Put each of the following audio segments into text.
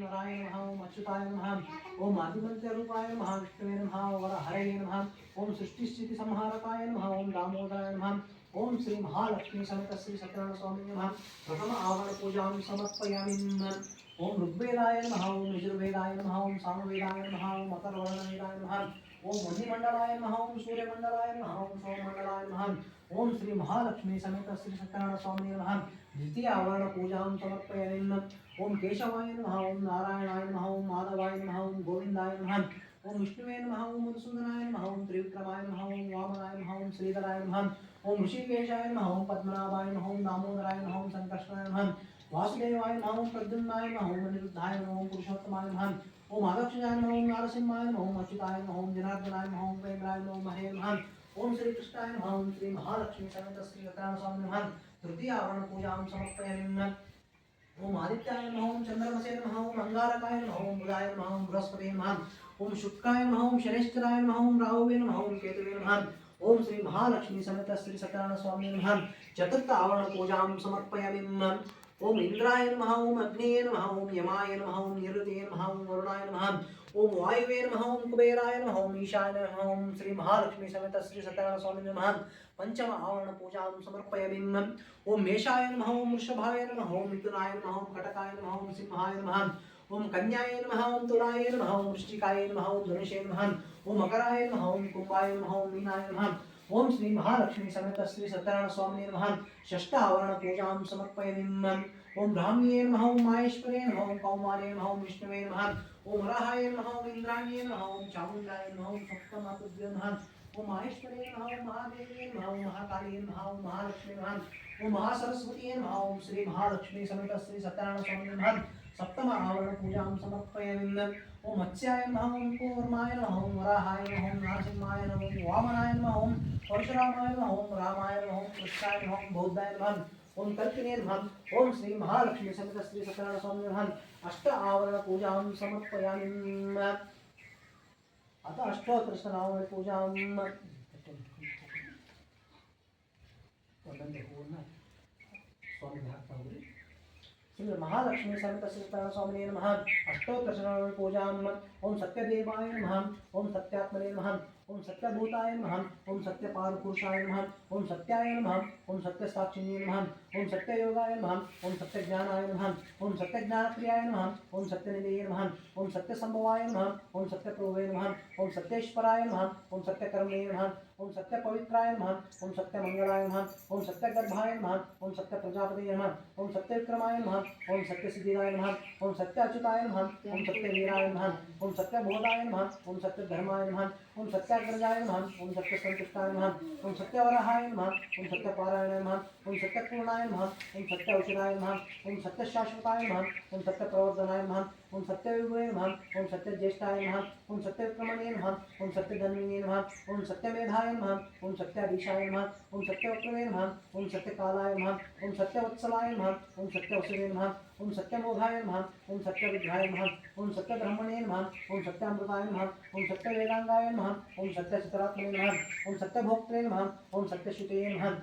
नराय नमः ओम अच्युताय नमः ओम आदिमन्त्ररूपाय नमः विष्णवे नमः वरहरये नमः ओम सृष्टिस्थिति संहारकाय नमः ओम दामोदराय नमः ओम श्री महालक्ष्मी समेत श्री सत्यनारायण स्वामी नमः प्रथम आवरण पूजां समर्पयामि ओम ऋग्वेदाय नमः ओम यजुर्वेदाय नमः ओम सामवेदाय नमः ओम अथर्वणवेदाय नमः ओम मुनिमंडलाय नमः ओम सूर्यमंडलाय नमः ओम सोममंडलाय नमः ओम श्री महालक्ष्मी समेत श्री सत्यनारायण स्वामी नमः द्वितीय आवरण पूजां समर्पयामि ओम केशवाय नमः ओम नारायणाय नमः ओम माधवाय नमः ओम गोविंदाय नमः ओम विष्णुवे नमः ओम मधुसूदनाय नमः ओम त्रिविक्रमाय नमः ओम वामनाय नमः ओम श्रीधराय नमः ओम ऋषिकेशाय नमः ओम पद्मनाभाय नमः ओम दामोदराय नमः ओम संकर्षणाय नमः वासुदेवाय नमः ओम प्रद्युम्नाय नमः ओम अनिरुद्धाय नमः ओम पुरुषोत्तमाय नमः ओम आदक्षाय नमः ओम नारसिंहाय नमः ओम अच्युताय नमः ओम जनार्दनाय नमः ओम प्रेमराय नमः ओम हरे नमः ओम श्री कृष्णाय नमः ओम श्री महालक्ष्मी समेत श्री सत्यनारायण स्वामी नमः तृतीय आवरण पूजां समर्पयामि ओम आदित्याय नमः ओम चंद्रमसे नमः ओम अंगारकाय नमः ओम बुधाय नमः ओम बृहस्पतये नमः ओम शुक्राय नमः ओम शनैश्चराय नमः ओम राहुवे नमः ओम केतवे नमः ओम श्री महालक्ष्मी समेत श्री सत्यनारायण स्वामी नमः चतुर्थ आवरण पूजां समर्पयामि ओम इंद्राय नमः ओम अग्निये नमः ओम यमाय नमः ओम निरुते नमः ओम वरुणाय नमः ओम वायुवे नमः ओम कुबेराय नमः ओम ईशाय नमः ओम श्री महालक्ष्मी समेत श्री सत्यनारायण स्वामी नमः पंचम आवरण पूजां समर्पयामि ओम मेषाय नमः ओम वृषभाय नमः ओम मिथुनाय नमः ओम कटकाय नमः ओम सिंहाय नमः ओम कन्याय नमः ओम तुलाय नमः ओम वृश्चिकाय नमः ओम धनुषे नमः ओम मकराय नमः ओम कुंभाय नमः ओम मीनाय नमः ओम श्री महालक्ष्मी समेत श्री सत्यनारायण स्वामी नमः षष्ठ आवरण पूजां समर्पयामि ओम ब्राह्म्ये नमः ओम माहेश्वरे नमः ओम कौमारे नमः ओम विष्णवे नमः ओम वराहाय नमः ओम इंद्राण्ये नमः ओम चामुण्डाय नमः ओम सप्तमातुभ्यो नमः ओम माहेश्वरे नमः ओम महादेव्ये नमः ओम महाकाली नमः ओम महालक्ष्मी नमः ओम महासरस्वती नमः ओम श्री महालक्ष्मी समेत श्री सत्यनारायण स्वामी नमः सप्तम आवरण पूजां समर्पयामि ओम मत्स्याय नमः ओम कूर्माय नमः ओम वराहाय नमः ओम नरसिंहाय नमः ओम वामनाय नमः ओम परशुरामाय नमः ओम रामाय नमः ओम कृष्णाय नमः ओम बौद्धाय नमः ओम कल्पिने नमः ओम श्री महालक्ष्मी समेत श्री सत्यनारायण स्वामी नमः अष्ट आवरण पूजां समर्पयामि अथ अष्टोत्तरनाम पूजां स्वामी श्री महालक्ष्मी समेत श्री सत्यनारायण स्वामी नमः अष्टोत्तरनाम पूजां ओम सत्यदेवाय नमः ओम सत्यात्मने नमः ओम सत्यभूताय नमः ओम सत्यपारपुरुषाय नमः ओम सत्याय नमः ओम सत्यसाक्षिणे नमः ओम सत्ययोगाय नमः ओम सत्यज्ञानाय नमः ओम सत्यज्ञानप्रियाय नमः ओम सत्यनिधये नमः ओम सत्यसंभवाय नमः ओम सत्यप्रभवे नमः ओम सत्येश्वराय नमः ओम सत्यकर्मणे नमः ओम सत्यपवित्राय नमः ओम सत्यमंगलाय नमः ओम सत्यगर्भाय नमः ओम सत्यप्रजापतये नमः ओम सत्यविक्रमाय नमः ओम सत्यसिद्धिदाय नमः ओम सत्याच्युताय नमः ओम सत्यवीराय नमः ओम सत्यबोधाय नमः ओम सत्यधर्माय नमः ओम सत्याग्रजाय नमः ओम सत्यसंतुष्टाय नमः ओम सत्यवराहाय नमः ओम सत्यपारायणाय नमः ओम सत्यपूर्णाय नमः ओम सत्यऔषधाय नमः ओम सत्यशाश्वताय नमः ओम सत्यप्रवर्धनाय नमः ओम सत्यविभवे नमः ओम सत्यज्येष्ठाय नमः ओम सत्यविक्रमणे नमः ओम सत्यधन्विने नमः ओम सत्यमेधाय नमः ओम सत्याधीशाय नमः ओम सत्यवक्रमे नमः ओम सत्यकालाय नमः ओम सत्यवत्सलाय नमः ओम सत्यवसुदे नमः ओम सत्यमोघाय नमः ओम सत्यविद्याय नमः ओम सत्यब्रह्मणे नमः ओम सत्यामृताय नमः ओम सत्यवेदांगाय नमः ओम सत्यचित्रात्मने नमः ओम सत्यभोक्त्रे नमः ओम सत्यश्रुतये नमः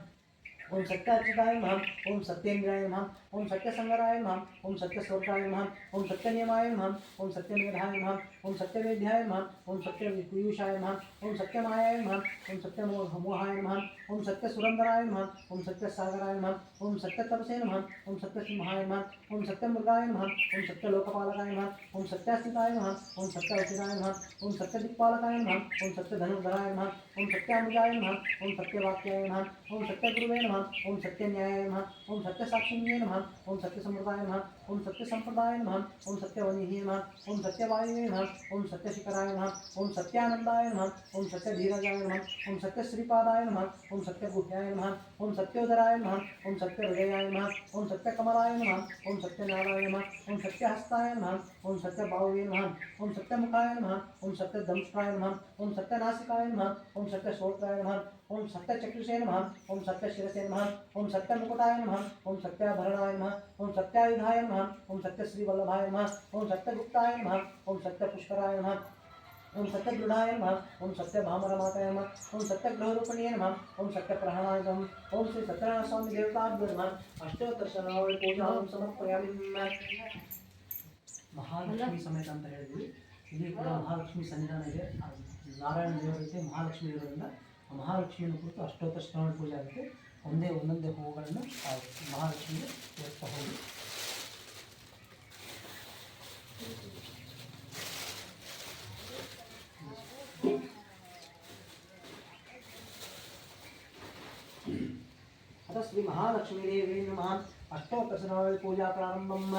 ओम सत्याच्युताय नमः ओम सत्येन्द्राय नमः ओम सत्यसंगराय नमः ओम सत्यस्वर्गाय नमः ओम सत्यनियमाय नमः ओम सत्यमेधाय नमः ओम सत्यवेद्याय नमः ओम सत्यपीयूषाय नमः ओम सत्यमायाय नमः ओम सत्यमोहाय नमः ओम सत्यसुरंदराय नमः ओम सत्यसागराय नमः ओम सत्यतपसे नमः ओम सत्यसिंहाय नमः ओम सत्यमृगाय नमः ओम सत्यलोकपालकाय नमः ओम सत्यास्थिताय नमः ओम सत्यवचिताय नमः ओम सत्यदिक्पालकाय नमः ओम सत्यधनुर्धराय नमः ओम सत्यामृगाय नमः ओम सत्यवाक्याय नमः ओम सत्यगुरुवे नमः ओम सत्यन्यायाय नमः ओम सत्यसाक्षिण्ये नमः ओम सत्यसमृताय नमः ओम सत्यसंप्रदाय नमः ओम सत्यवनिहे नमः ओम सत्यवायुवे नमः ओम सत्यशिखराय नमः ओम सत्यानंदाय नमः ओम सत्यधीरजाय नमः ओम सत्यश्रीपादाय नमः ओम सत्यगुह्याय नमः ओम सत्योदराय नमः ओम सत्यहृदयाय नमः ओम सत्यकमलाय नमः ओम सत्यनारायणाय नमः ओम सत्यहस्ताय नमः ओम सत्यबाहुवे नमः ओम सत्यमुखाय नमः ओम सत्यदंष्ट्राय नमः ओम सत्यनासिकाय नमः ओम सत्यश्रोत्राय नमः ओम सत्यचक्षुषे नमः ओम सत्यशिरसे नमः ओम सत्यमुकुटाय नमः ओम सत्याभरणाय नमः ओम सत्यायुधाय नमः ओम सत्यश्रीवल्लभाय नमः ओम सत्यगुप्ताय नमः ओम सत्यपुष्कराय नमः ओम सत्यदृढ़ाय नमः ओम सत्यभामरमाताय नमः ओम सत्यग्रहरूपिणे नमः ओम सत्यप्रहणाय नमः ओम श्री सत्यनारायण स्वामी देवताभ्यो नमः अष्टोत्तरशतनाम पूजां समर्पयामि। ಮಹಾಲಕ್ಷ್ಮಿ ಸಮೇತ ಅಂತ ಹೇಳಿದ್ವಿ. ಇಲ್ಲಿ ಕೂಡ ಮಹಾಲಕ್ಷ್ಮಿ ಸನ್ನಿಧಾನ ಇದೆ. ನಾರಾಯಣ ದೇವರಿಗೆ ಮಹಾಲಕ್ಷ್ಮಿ ಇರೋದ್ರಿಂದ ಮಹಾಲಕ್ಷ್ಮಿಯನ್ನು ಕುರಿತು ಅಷ್ಟೋತ್ತರ ಶ್ರವಣ ಪೂಜೆ ಆಗುತ್ತೆ. ಒಂದೊಂದೇ ಹೂವುಗಳನ್ನು ಮಹಾಲಕ್ಷ್ಮಿಗೆ ಏರ್ತಾ ಹೋಗಿ अतः श्री महालक्ष्मी देवी नमः। अष्टोत्तर शतनामावली पूजा प्रारंभम।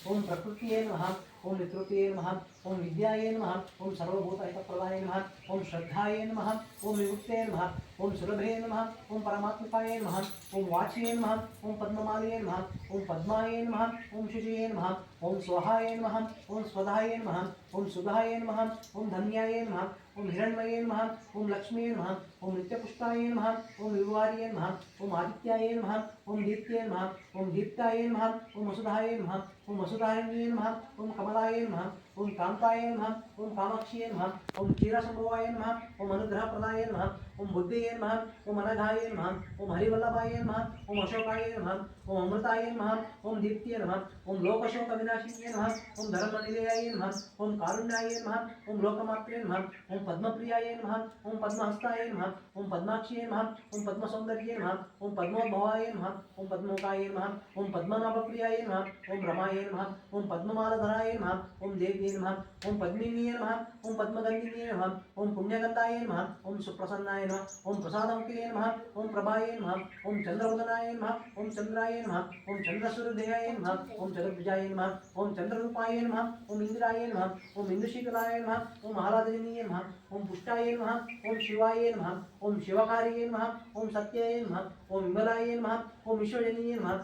ओम प्रकृतिये नमः, ओम विकृतिये नमः, ओम विद्याये नमः, ओम सर्वभूतहितप्रदाय नमः, ओम श्रद्धाये नमः, ओम विमुक्ते नमः, ओम सुलभे नमः, ओम परमात्मकाय नमः, ओम वाच्ये नमः, ओम पद्ममालये नमः, ओम पद्माये नमः, ओम शुचिये नमः, ओम स्वाहाय नमः, ओम स्वधाय नमः, ओम सुधाय नमः, ओम धन्याय नमः, ओम हिरण्मये नमः, ओम लक्ष्मीये नमः, ओम नित्यपुष्टाय नमः, ओम विवार्ये नमः, ओम आदित्याय नमः, ओम दीप्त्ये नमः, ओम दीप्ताय नमः, ओम वसुधाय नमः, ओम वसुधारिण्ये नमः, ओम कमलाय नमः, ओम कांताय नमः, ओम कामाक्ष्ये नमः, ओम क्षीरसंभवाय नमः, ओम अनुग्रहप्रदाय नमः, ओम बुद्धये नमः, ओम अनघाय नमः, ओम हरिवल्लभाय नमः, ओम अशोकाय नमः, ओम अमृताय नमः, ओम दीप्त्ये नमः, ओम लोकशोक विनाशिन्ये नमः, ओम धर्मनिलयाय नमः, ओम कारुण्याय नमः, ओम लोकमात्रे नमः, ओम पद्मप्रियाय नमः, ओम पद्महस्ताय नमः, ओम पद्माक्ष्ये नमः, ओम पद्मसौन्दर्ये नमः, ओम पद्मोद्भवाय नमः, ओम पद्मोकाय नमः, ओम पद्मनाभप्रियाय नमः, ओम रमाय नमः, ओम पद्ममालधराय नमः, ओम देव्ये नमः, ओम पद्मिन्ये नमः, ओम पद्मगन्धिन्ये नमः, ओम पुण्यगन्धाय नमः, ओम सुप्रसन्नाय नमः, ओम प्रसादमुखे नमः, ओम प्रभाय नमः, ओम चंद्रवदनाय नमः, ओम चंद्राय नमः, ओम चंद्रसूर्यदेहाय नमः, ओम चतुर्भुजाय नमः, ओम चंद्ररूपाय नमः, ओम इंद्राय नमः, ओम इंदुशीतलाय नमः, ओम आह्लादजननीय नमः, ओम पुष्टाय नमः, ओम शिवाय नमः, ओम शिवकार्ये नमः, ओम सत्याय नमः, ओम विमलाय नमः, ओम विश्वजनीय नमः,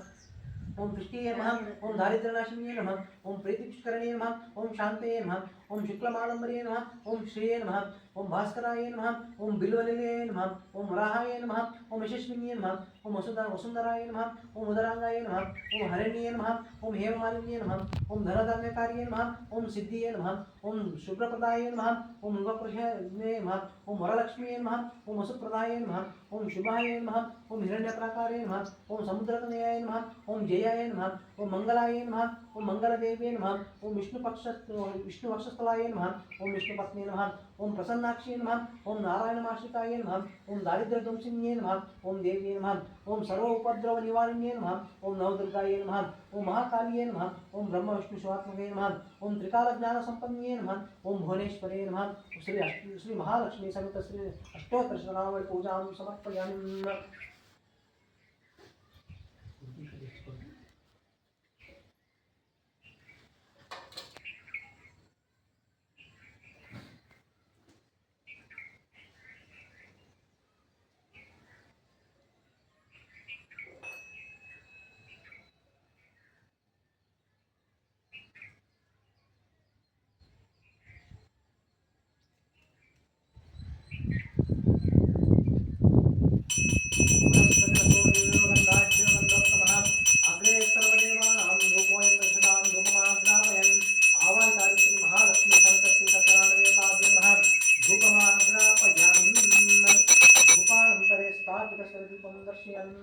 ओम पुष्टिये नमः, ओम दारिद्र्यनाशिन्ये नमः, ओम प्रीतिपुष्करणे नमः, ओम शांतये नमः, ओम शुक्लमालंबरे नमः, ओम श्रिये नमः, ओम भास्कराय नमः, ओम बिल्वनिलये नमः, ओम वराहाय नमः, ओम यशस्विन्ये नमः, ओम वसुंधराय नमः, ओम उदरांगाय नमः, ओम हरिण्ये नमः, ओम हेममालिन्ये नमः, ओम धनधान्यकार्ये नमः, ओम सिद्धिये नमः, ओम शुभ्रप्रदाय नमः, ओम युगप्रशे नमः, ओम वरलक्ष्मीये नमः, ओम वसुप्रदाय नमः, ओम शुभाय नमः, ओम हिरण्यप्राकारे नमः, ओम समुद्रतनयाय नमः, ओम जयाय नमः, ओम मंगलाय नमः, ओम मंगलदेव्ये नमः, ओम विष्णुवक्षस्थलाय नमः, ओम विष्णुपत्नी नमः, ओम प्रसन्नाक्षी नमः, ओम नारायणमाश्रिताय नमः, ओम दारिद्र्यध्वंसिन्ये नमः, ओम देव्ये नमः, ओम सर्वोपद्रवनिवारिण्ये नमः, ओम नवदुर्गाय नमः, ओम महाकाल्ये नमः, ओम ब्रह्म विष्णु शिवात्मके नमः, ओम त्रिकालज्ञानसम्पन्ने नमः, ओम भुवनेश्वरे नमः। श्री महालक्ष्मी समेत श्री अष्टोत्तर शतनामावली पूजां समर्पयामि। आवाहयामि श्री लक्ष्मी सहित श्री सत्यनारायण नमः। धूपानन्तरे स्थापितदीपं दर्शयामि।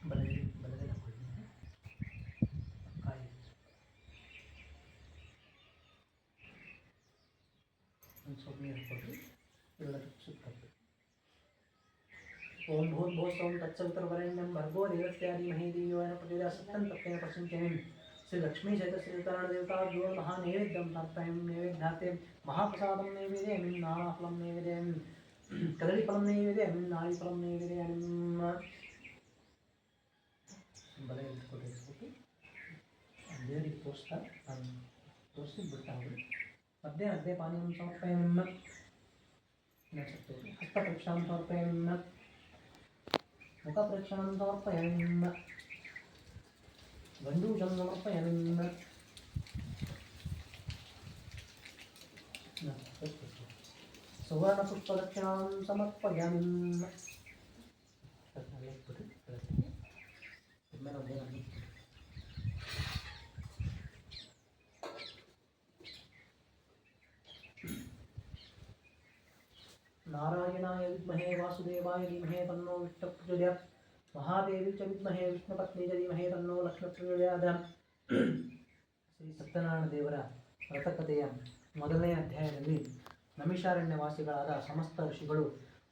ಬಲಗಡೆ ಹಾಕೊಳ್ಳಿ. ಕಾಯಿ ಒಂದು ಸ್ವಲ್ಪ ನೀರು ಹಾಕೊಳ್ರಿ. ಎಲ್ಲದಕ್ಕೂ ಸುತ್ತಬೇಕು. ಓಂ ಭೂರ್ಭುವಸ್ಸೋಂ ತತ್ಸವಿತುರ್ವರೆಣ್ಯಂ ಭರ್ಗೋ ದೇವಸ್ಯ ಧೀಮಹಿ ಧಿಯೋ ಯೋ ನಃ ಪ್ರಚೋದಯಾತ್ ತತ್तेन प्रचोदयात्. श्री लक्ष्मी सहित श्रीकरण देवताभ्यो महानैवेद्यं तर्पयामि. नैवेद्यार्थे महाप्रसादं नैवेदयामि. नानाफलं नैवेदयामि. कदलीफलं नैवेदयामि. नारिफलं नैवेदयामि. ಬಲ ಇಟ್ಕೊಟ್ಟು ದೇವರಿಗೆ ತೋರಿಸ್ತಾ ನಾನು ತೋರಿಸಿ ಬಿಡ್ತಾ ಹೋಗಿ. ಮಧ್ಯ ಪಾನೀಯಂ ಸಮರ್ಪಯಾಮಿ. ಹಸ್ತಪ್ರಕ್ಷಾಂ ಸಮರ್ಪಯಾಮಿ. ಮುಖಪ್ರಕ್ಷಾಂ ಸಮರ್ಪಯಾಮಿ. ಗಂಡೂಜಂ ಸಮರ್ಪಯಾಮಿ. ಸುವರ್ಣಪುಷ್ಪದಕ್ಷಿಣಾಂ ಸಮರ್ಪಯಾಮಿ. नारायणाय विद्महे वासुदेवाय धीमहि तन्नो विष्णुः प्रचोदयात्. महादेवी च विद्महे विष्णुपत्नी च धीमहि तन्नो लक्ष्मी प्रचोदयात्. ಶ್ರೀ ಸತ್ಯನಾರಾಯಣ ದೇವರ ವ್ರತಕಥೆಯ ಮೊದಲನೇ ಅಧ್ಯಾಯದಲ್ಲಿ ನಮಿಷಾರಣ್ಯವಾಸಿಗಳಾದ ಸಮಸ್ತ ಋಷಿಗಳು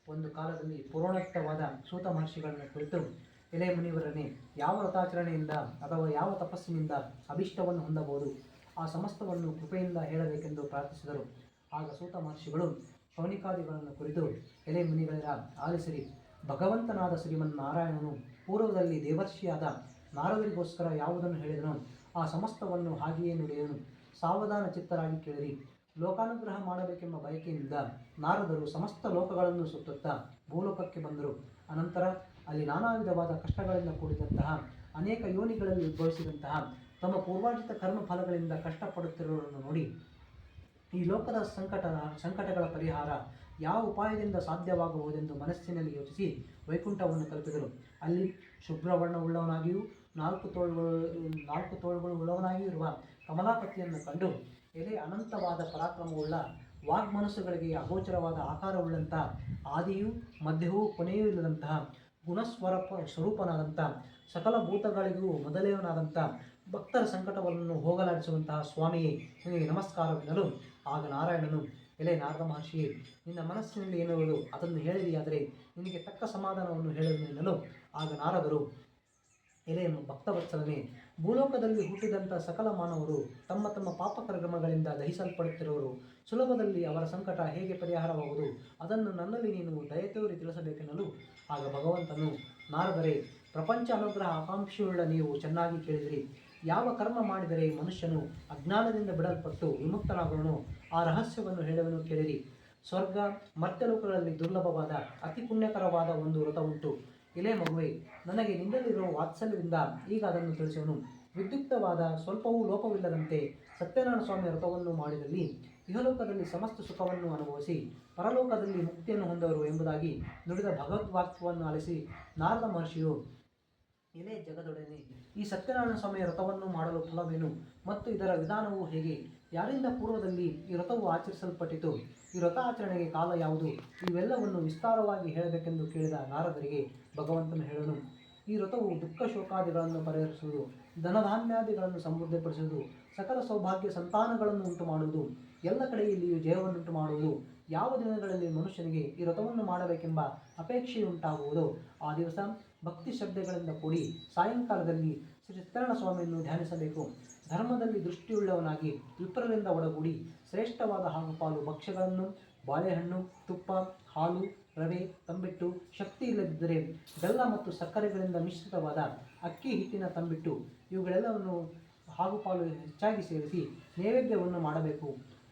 ಒಂದು ಕಾಲದಲ್ಲಿ ಪುರೋಣಯುಕ್ತವಾದ ಸೂತ ಮಹರ್ಷಿಗಳನ್ನು ಕುರಿತು, ಎಲೆ ಮುನಿವರನೇ, ಯಾವ ವ್ರತಾಚರಣೆಯಿಂದ ಅಥವಾ ಯಾವ ತಪಸ್ಸಿನಿಂದ ಅಭಿಷ್ಟವನ್ನು ಹೊಂದಬಹುದು, ಆ ಸಮಸ್ತವನ್ನು ಕೃಪೆಯಿಂದ ಹೇಳಬೇಕೆಂದು ಪ್ರಾರ್ಥಿಸಿದರು. ಆಗ ಸೂತ ಮಹರ್ಷಿಗಳು ಶೌನಿಕಾದಿಗಳನ್ನು ಕುರಿತು, ಎಲೆ ಮುನಿಗಳರ ಆಲಿಸಿರಿ. ಭಗವಂತನಾದ ಶ್ರೀಮನ್ನಾರಾಯಣನು ಪೂರ್ವದಲ್ಲಿ ದೇವರ್ಷಿಯಾದ ನಾರದರಿಗೋಸ್ಕರ ಯಾವುದನ್ನು ಹೇಳಿದನೋ ಆ ಸಮಸ್ತವನ್ನು ಹಾಗೆಯೇ ನುಡಿಯನು. ಸಾವಧಾನ ಚಿತ್ತರಾಗಿ ಕೇಳಿರಿ. ಲೋಕಾನುಗ್ರಹ ಮಾಡಬೇಕೆಂಬ ಬಯಕೆಯಿಂದ ನಾರದರು ಸಮಸ್ತ ಲೋಕಗಳನ್ನು ಸುತ್ತುತ್ತಾ ಭೂಲೋಕಕ್ಕೆ ಬಂದರು. ಅನಂತರ ಅಲ್ಲಿ ನಾನಾ ವಿಧವಾದ ಕಷ್ಟಗಳಿಂದ ಕೂಡಿದಂತಹ ಅನೇಕ ಯೋನಿಗಳಲ್ಲಿ ಉದ್ಭವಿಸಿದಂತಹ ತಮ್ಮ ಪೂರ್ವಾರ್ಜಿತ ಕರ್ಮ ಫಲಗಳಿಂದ ಕಷ್ಟಪಡುತ್ತಿರುವವರನ್ನು ನೋಡಿ, ಈ ಲೋಕದ ಸಂಕಟಗಳ ಪರಿಹಾರ ಯಾವ ಉಪಾಯದಿಂದ ಸಾಧ್ಯವಾಗಬಹುದೆಂದು ಮನಸ್ಸಿನಲ್ಲಿ ಯೋಚಿಸಿ ವೈಕುಂಠವನ್ನು ತಲುಪಿದರು. ಅಲ್ಲಿ ಶುಭ್ರವರ್ಣವುಳ್ಳವನಾಗಿಯೂ ನಾಲ್ಕು ತೋಳುಗಳು ಉಳ್ಳವನಾಗಿಯೂ ಇರುವ ಕಮಲಾಪತಿಯನ್ನು ಕಂಡು, ಎಲೆ ಅನಂತವಾದ ಪರಾಕ್ರಮವುಳ್ಳ ವಾಗ್ಮನಸ್ಸುಗಳಿಗೆ ಅಗೋಚರವಾದ ಆಕಾರವುಳ್ಳಂಥ, ಆದಿಯೂ ಮಧ್ಯವೂ ಕೊನೆಯೂ ಇಲ್ಲದಂತಹ ಸ್ವರೂಪನಾದಂಥ, ಸಕಲ ಭೂತಗಳಿಗೂ ಮೊದಲೇವನಾದಂಥ, ಭಕ್ತರ ಸಂಕಟವನ್ನು ಹೋಗಲಾಡಿಸುವಂತಹ ಸ್ವಾಮಿಯೇ, ನಿನಗೆ ನಮಸ್ಕಾರವೆನ್ನಲು ಆಗ ನಾರಾಯಣನು, ಎಲೆ ನಾರದ ಮಹರ್ಷಿಯೇ, ನಿನ್ನ ಮನಸ್ಸಿನಲ್ಲಿ ಏನುವುದು ಅದನ್ನು ಹೇಳಿದೆಯಾದರೆ ನಿನಗೆ ತಕ್ಕ ಸಮಾಧಾನವನ್ನು ಹೇಳುವುದು ಎನ್ನಲು ಆಗ ನಾರದರು, ಎಲೆ ಭಕ್ತವತ್ಸಲನೇ, ಭೂಲೋಕದಲ್ಲಿ ಹುಟ್ಟಿದಂಥ ಸಕಲ ಮಾನವರು ತಮ್ಮ ತಮ್ಮ ಪಾಪಕರ್ಮಗಳಿಂದ ದಹಿಸಲ್ಪಡುತ್ತಿರುವರು. ಸುಲಭದಲ್ಲಿ ಅವರ ಸಂಕಟ ಹೇಗೆ ಪರಿಹಾರವಾಗುವುದು, ಅದನ್ನು ನನ್ನಲ್ಲಿ ನೀನು ದಯತೋರಿ ತಿಳಿಸಬೇಕೆನ್ನಲು ಆಗ ಭಗವಂತನು, ನಾರದರೆ, ಪ್ರಪಂಚ ಅನುಗ್ರಹ ಆಕಾಂಕ್ಷೆಯುಳ್ಳ ನೀವು ಚೆನ್ನಾಗಿ ಕೇಳಿದಿರಿ. ಯಾವ ಕರ್ಮ ಮಾಡಿದರೆ ಮನುಷ್ಯನು ಅಜ್ಞಾನದಿಂದ ಬಿಡಲ್ಪಟ್ಟು ವಿಮುಕ್ತನಾಗುವನು, ಆ ರಹಸ್ಯವನ್ನು ಹೇಳುವನು ಕೇಳಿರಿ. ಸ್ವರ್ಗ ಮರ್ತ್ಯಲೋಕಗಳಲ್ಲಿ ದುರ್ಲಭವಾದ ಅತಿ ಪುಣ್ಯಕರವಾದ ಒಂದು ವ್ರತ ಉಂಟು. ಇಲೇ ಮಗುವೆ, ನನಗೆ ನಿನ್ನಲ್ಲಿರುವ ವಾತ್ಸಲ್ಯದಿಂದ ಈಗ ಅದನ್ನು ತಿಳಿಸುವನು. ವಿದ್ಯುಕ್ತವಾದ ಸ್ವಲ್ಪವೂ ಲೋಪವಿಲ್ಲದಂತೆ ಸತ್ಯನಾರಾಯಣ ಸ್ವಾಮಿಯ ವ್ರತವನ್ನು ಮಾಡಿದಲ್ಲಿ ಇಹಲೋಕದಲ್ಲಿ ಸಮಸ್ತ ಸುಖವನ್ನು ಅನುಭವಿಸಿ ಪರಲೋಕದಲ್ಲಿ ಮುಕ್ತಿಯನ್ನು ಹೊಂದವರು ಎಂಬುದಾಗಿ ನುಡಿದ ಭಗವದ್ವಾಕ್ಯವನ್ನು ಆಲಿಸಿ ನಾರದ ಮಹರ್ಷಿಯು, ಎಲೆ ಜಗದೊಡನೆ, ಈ ಸತ್ಯನಾರಾಯಣ ಸ್ವಾಮಿಯ ವ್ರತವನ್ನು ಮಾಡಲು ಫಲವೇನು ಮತ್ತು ಇದರ ವಿಧಾನವು ಹೇಗೆ, ಯಾರಿಂದ ಪೂರ್ವದಲ್ಲಿ ಈ ವ್ರತವು ಆಚರಿಸಲ್ಪಟ್ಟಿತು, ಈ ವ್ರತ ಆಚರಣೆಗೆ ಕಾಲ ಯಾವುದು, ಇವೆಲ್ಲವನ್ನು ವಿಸ್ತಾರವಾಗಿ ಹೇಳಬೇಕೆಂದು ಕೇಳಿದ ನಾರದರಿಗೆ ಭಗವಂತನು ಹೇಳನು, ಈ ವ್ರತವು ದುಃಖ ಶೋಕಾದಿಗಳನ್ನು ಪರಿಹರಿಸುವುದು, ಧನಧಾನ್ಯಾದಿಗಳನ್ನು ಸಮೃದ್ಧಿಪಡಿಸುವುದು, ಸಕಲ ಸೌಭಾಗ್ಯ ಸಂತಾನಗಳನ್ನು ಉಂಟು ಮಾಡುವುದು, ಎಲ್ಲ ಕಡೆಯಲ್ಲಿಯೂ ಜಯವನ್ನುಂಟು ಮಾಡುವುದು. ಯಾವ ದಿನಗಳಲ್ಲಿ ಮನುಷ್ಯನಿಗೆ ಈ ವ್ರತವನ್ನು ಮಾಡಬೇಕೆಂಬ ಅಪೇಕ್ಷೆಯುಂಟಾಗುವುದೋ ಆ ದಿವಸ ಭಕ್ತಿ ಶ್ರದ್ಧೆಗಳಿಂದ ಕೂಡಿ ಸಾಯಂಕಾಲದಲ್ಲಿ ಶ್ರೀ ಸತ್ಯನಾರಾಯಣ ಸ್ವಾಮಿಯನ್ನು ಧ್ಯಾನಿಸಬೇಕು. ಧರ್ಮದಲ್ಲಿ ದೃಷ್ಟಿಯುಳ್ಳವನಾಗಿ ವಿಪ್ರರಿಂದ ಒಡಗೂಡಿ ಶ್ರೇಷ್ಠವಾದ ಹಾಗೂ ಪಾಲು ಭಕ್ಷ್ಯಗಳನ್ನು, ಬಾಳೆಹಣ್ಣು, ತುಪ್ಪ, ಹಾಲು, ರವೆ, ತಂಬಿಟ್ಟು, ಶಕ್ತಿ ಇಲ್ಲದಿದ್ದರೆ ಬೆಲ್ಲ ಮತ್ತು ಸಕ್ಕರೆಗಳಿಂದ ಮಿಶ್ರಿತವಾದ ಅಕ್ಕಿ ಹಿಟ್ಟಿನ ತಂಬಿಟ್ಟು, ಇವುಗಳೆಲ್ಲವನ್ನು ಹಾಗೂ ಪಾಲು ಹೆಚ್ಚಾಗಿ ಸೇರಿಸಿ ನೈವೇದ್ಯವನ್ನು ಮಾಡಬೇಕು.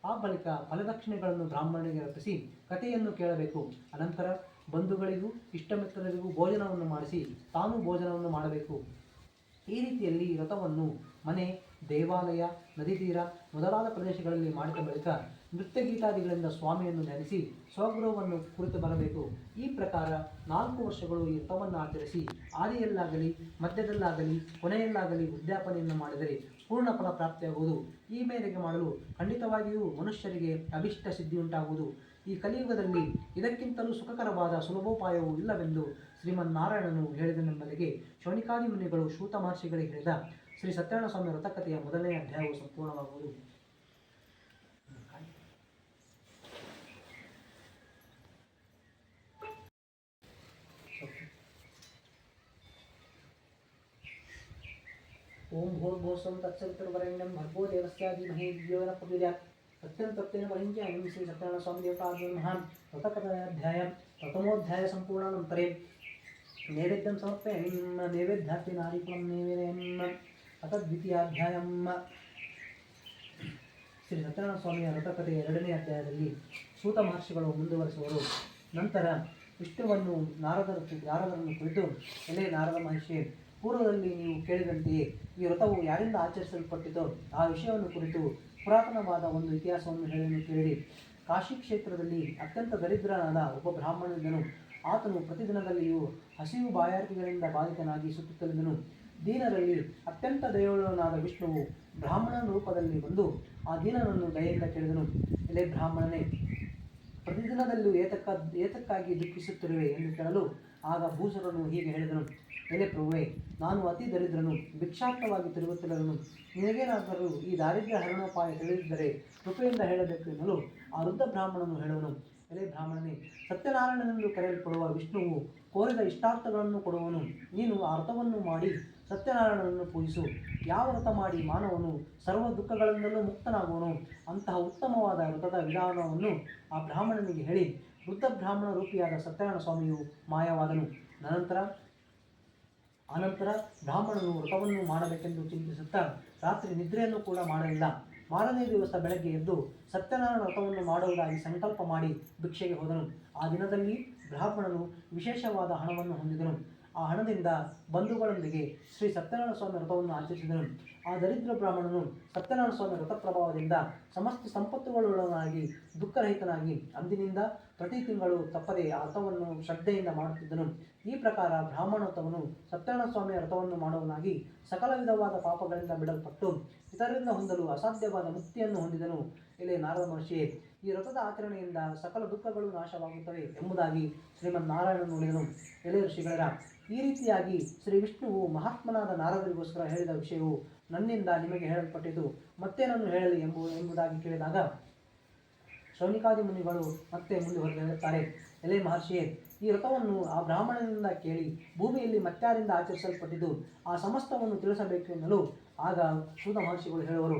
ಆ ಬಳಿಕ ಫಲದಕ್ಷಿಣೆಗಳನ್ನು ಬ್ರಾಹ್ಮಣನಿಗೆ ಅರ್ಪಿಸಿ ಕಥೆಯನ್ನು ಕೇಳಬೇಕು. ಅನಂತರ ಬಂಧುಗಳಿಗೂ ಇಷ್ಟಮಿತ್ರರಿಗೂ ಭೋಜನವನ್ನು ಮಾಡಿಸಿ ತಾನೂ ಭೋಜನವನ್ನು ಮಾಡಬೇಕು. ಈ ರೀತಿಯಲ್ಲಿ ವ್ರತವನ್ನು ಮನೆ, ದೇವಾಲಯ, ನದಿ ತೀರ ಮೊದಲಾದ ಪ್ರದೇಶಗಳಲ್ಲಿ ಮಾಡಿದ ಬಳಿಕ ನೃತ್ಯ ಗೀತಾದಿಗಳಿಂದ ಸ್ವಾಮಿಯನ್ನು ಧ್ಯಾನಿಸಿ ಸ್ವಗೃಹವನ್ನು ಕುರಿತು ಬರಬೇಕು. ಈ ಪ್ರಕಾರ 4 ವರ್ಷಗಳು ಈ ವ್ರತವನ್ನು ಆಚರಿಸಿ ಆದಿಯಲ್ಲಾಗಲಿ ಮಧ್ಯದಲ್ಲಾಗಲಿ ಕೊನೆಯಲ್ಲಾಗಲಿ ಉದ್ಯಾಪನೆಯನ್ನು ಮಾಡಿದರೆ ಪೂರ್ಣ ಫಲ ಪ್ರಾಪ್ತಿಯಾಗುವುದು. ಈ ಮೇರೆಗೆ ಮಾಡಲು ಖಂಡಿತವಾಗಿಯೂ ಮನುಷ್ಯರಿಗೆ ಅಭಿಷ್ಟ ಸಿದ್ಧಿಯುಂಟಾಗುವುದು. ಈ ಕಲಿಯುಗದಲ್ಲಿ ಇದಕ್ಕಿಂತಲೂ ಸುಖಕರವಾದ ಸುಲಭೋಪಾಯವೂ ಇಲ್ಲವೆಂದು ಶ್ರೀಮನ್ನಾರಾಯಣನು ಹೇಳಿದನೆಂಬಲ್ಲಿಗೆ ಶೌನಿಕಾದಿ ಮುನಿಗಳು ಶೂತ ಮಹರ್ಷಿಗಳಿಗೆ ಹೇಳಿದ ಶ್ರೀ ಸತ್ಯನಾರಾಯಣ ಸ್ವಾಮಿ ವ್ರತಕಥೆಯ ಮೊದಲನೇ ಅಧ್ಯಾಯವು ಸಂಪೂರ್ಣವಾಗುವುದು. ओम भूर्भुवस्सुः तत्सवितुर्वरेण्यं भर्गो देवस्य धीमहि धियो यो नः प्रचोदयात् सत्यं वरिञ्चामि श्री सत्यनारायण स्वामी देवताभ्यो नमः। व्रतकथाध्याय प्रथमोध्याय संपूर्णानन्तरे नैवेद्यं समर्पयामि नैवेद्यार्थे नारिफलं नैवेदयामि। अथ द्वितीयाध्यायं ಶ್ರೀ ಸತ್ಯನಾರಾಯಣ ಸ್ವಾಮಿಯ ವ್ರತಕಥೆಯ ಎರಡನೇ ಅಧ್ಯಾಯದಲ್ಲಿ ಸೂತ ಮಹರ್ಷಿಗಳು ಮುಂದುವರಿಸುವರು. ನಂತರ ವಿಷ್ಣುವನ್ನು ನಾರದರನ್ನು ಕುರಿತು, ಎಲೆ ನಾರದ ಮಹರ್ಷಿ, ಪೂರ್ವದಲ್ಲಿ ನೀವು ಕೇಳಿದಂತೆಯೇ ಈ ವ್ರತವು ಯಾರಿಂದ ಆಚರಿಸಲ್ಪಟ್ಟಿತೋ ಆ ವಿಷಯವನ್ನು ಕುರಿತು ಪುರಾತನವಾದ ಒಂದು ಇತಿಹಾಸವನ್ನು ಕೇಳಿರಿ. ಕಾಶಿ ಕ್ಷೇತ್ರದಲ್ಲಿ ಅತ್ಯಂತ ದರಿದ್ರನಾದ ಒಬ್ಬ ಬ್ರಾಹ್ಮಣನಿದ್ದನು. ಆತನು ಪ್ರತಿದಿನದಲ್ಲಿಯೂ ಹಸಿವು ಬಾಯಾರಿಕೆಗಳಿಂದ ಬಾಧಿತನಾಗಿ ಸುತ್ತುತ್ತಲಿದ್ದನು. ದೀನರಲ್ಲಿ ಅತ್ಯಂತ ದಯಾಳುವನಾದ ವಿಷ್ಣುವು ಬ್ರಾಹ್ಮಣನ ರೂಪದಲ್ಲಿ ಬಂದು ಆ ದೀನನನ್ನು ದಯೆಯಿಂದ ಕೇಳಿದನು. ಎಲೆ ಬ್ರಾಹ್ಮಣನೇ, ಪ್ರತಿದಿನದಲ್ಲೂ ಏತಕ್ಕಾಗಿ ದುಃಖಿಸುತ್ತಿರುವೆ ಎಂದು ಕೇಳಲು ಆಗ ಭೂಸುರನು ಹೀಗೆ ಹೇಳಿದನು. ಎಲೆ ಪ್ರಭುವೇ, ನಾನು ಅತಿ ದರಿದ್ರನು, ಭಿಕ್ಷಾರ್ಥವಾಗಿ ತಿರುಗುತ್ತಿರುವನು. ನಿನಗೇನಾದರೂ ಈ ದಾರಿದ್ರ್ಯ ಹರಣೋಪಾಯ ತಿಳಿದಿದ್ದರೆ ಕೃಪೆಯಿಂದ ಹೇಳಬೇಕು ಎನ್ನಲು ಆ ವೃದ್ಧ ಬ್ರಾಹ್ಮಣನು ಹೇಳುವನು. ಎಲೆ ಬ್ರಾಹ್ಮಣನೇ, ಸತ್ಯನಾರಾಯಣನೆಂದು ಕರೆಯಲ್ಪಡುವ ವಿಷ್ಣುವು ಕೋರಿದ ಇಷ್ಟಾರ್ಥಗಳನ್ನು ಕೊಡುವನು. ನೀನು ಆ ವ್ರತವನ್ನು ಮಾಡಿ ಸತ್ಯನಾರಾಯಣನನ್ನು ಪೂಜಿಸು. ಯಾವ ವ್ರತ ಮಾಡಿ ಮಾನವನು ಸರ್ವ ದುಃಖಗಳಿಂದಲೂ ಮುಕ್ತನಾಗುವನು ಅಂತಹ ಉತ್ತಮವಾದ ವ್ರತದ ವಿಧಾನವನ್ನು ಆ ಬ್ರಾಹ್ಮಣನಿಗೆ ಹೇಳಿ ವೃದ್ಧ ಬ್ರಾಹ್ಮಣ ರೂಪಿಯಾದ ಸತ್ಯನಾರಾಯಣ ಸ್ವಾಮಿಯು ಮಾಯವಾದನು. ಅನಂತರ ಬ್ರಾಹ್ಮಣನು ವ್ರತವನ್ನು ಮಾಡಬೇಕೆಂದು ಚಿಂತಿಸುತ್ತಾ ರಾತ್ರಿ ನಿದ್ರೆಯನ್ನು ಕೂಡ ಮಾಡಲಿಲ್ಲ. ಮಾರನೇ ದಿವಸ ಬೆಳಗ್ಗೆ ಎದ್ದು ಸತ್ಯನಾರಾಯಣ ವ್ರತವನ್ನು ಮಾಡುವುದಾಗಿ ಸಂಕಲ್ಪ ಮಾಡಿ ಭಿಕ್ಷೆಗೆ ಹೋದನು. ಆ ದಿನದಲ್ಲಿ ಬ್ರಾಹ್ಮಣನು ವಿಶೇಷವಾದ ಹಣವನ್ನು ಹೊಂದಿದನು. ಆ ಹಣದಿಂದ ಬಂಧುಗಳೊಂದಿಗೆ ಶ್ರೀ ಸತ್ಯನಾರಾಯಣ ಸ್ವಾಮಿ ವ್ರತವನ್ನು ಆಚರಿಸಿದನು. ಆ ದರಿದ್ರ ಬ್ರಾಹ್ಮಣನು ಸತ್ಯನಾರಾಯಣ ಸ್ವಾಮಿ ವ್ರತ ಪ್ರಭಾವದಿಂದ ಸಮಸ್ತ ಸಂಪತ್ತುಗಳುಳ್ಳವನಾಗಿ ದುಃಖರಹಿತನಾಗಿ ಅಂದಿನಿಂದ ಪ್ರತಿ ತಿಂಗಳು ತಪ್ಪದೆ ಆ ವ್ರತವನ್ನು ಶ್ರದ್ಧೆಯಿಂದ ಮಾಡುತ್ತಿದ್ದನು. ಈ ಪ್ರಕಾರ ಬ್ರಾಹ್ಮಣ ವ್ರತವನ್ನು ಸತ್ಯನಾರಾಯಣ ಸ್ವಾಮಿಯ ವ್ರತವನ್ನು ಮಾಡುವನಾಗಿ ಸಕಲ ವಿಧವಾದ ಪಾಪಗಳಿಂದ ಬಿಡಲ್ಪಟ್ಟು ಇತರರಿಂದ ಹೊಂದಲು ಅಸಾಧ್ಯವಾದ ಮುಕ್ತಿಯನ್ನು ಹೊಂದಿದನು. ಎಲೆ ನಾರದ ಮಹರ್ಷಿಯೇ, ಈ ವ್ರತದ ಆಚರಣೆಯಿಂದ ಸಕಲ ದುಃಖಗಳು ನಾಶವಾಗುತ್ತವೆ ಎಂಬುದಾಗಿ ಶ್ರೀಮನ್ನಾರಾಯಣನು ನುಡಿದನು. ಎಲೆ ಋಷಿಗಳರ, ಈ ರೀತಿಯಾಗಿ ಶ್ರೀ ವಿಷ್ಣುವು ಮಹಾತ್ಮನಾದ ನಾರದರಿಗೋಸ್ಕರ ಹೇಳಿದ ವಿಷಯವು ನನ್ನಿಂದ ನಿಮಗೆ ಹೇಳಲ್ಪಟ್ಟಿತು. ಮತ್ತೇನನ್ನು ಹೇಳಲಿ ಎಂಬುದಾಗಿ ಕೇಳಿದಾಗ ಶೌನಿಕಾದಿ ಮುನಿಗಳು ಮತ್ತೆ ಮುಂದುವರೆದು ಹೇಳುತ್ತಾರೆ. ಎಲೆ ಮಹರ್ಷಿಯೇ, ಈ ವ್ರತವನ್ನು ಆ ಬ್ರಾಹ್ಮಣನಿಂದ ಕೇಳಿ ಭೂಮಿಯಲ್ಲಿ ಮತ್ಯಾರಿಂದ ಆಚರಿಸಲ್ಪಟ್ಟಿದ್ದು ಆ ಸಮಸ್ತವನ್ನು ತಿಳಿಸಬೇಕು ಎನ್ನಲು ಆಗ ಸೂತ ಮಹರ್ಷಿಗಳು ಹೇಳುವರು.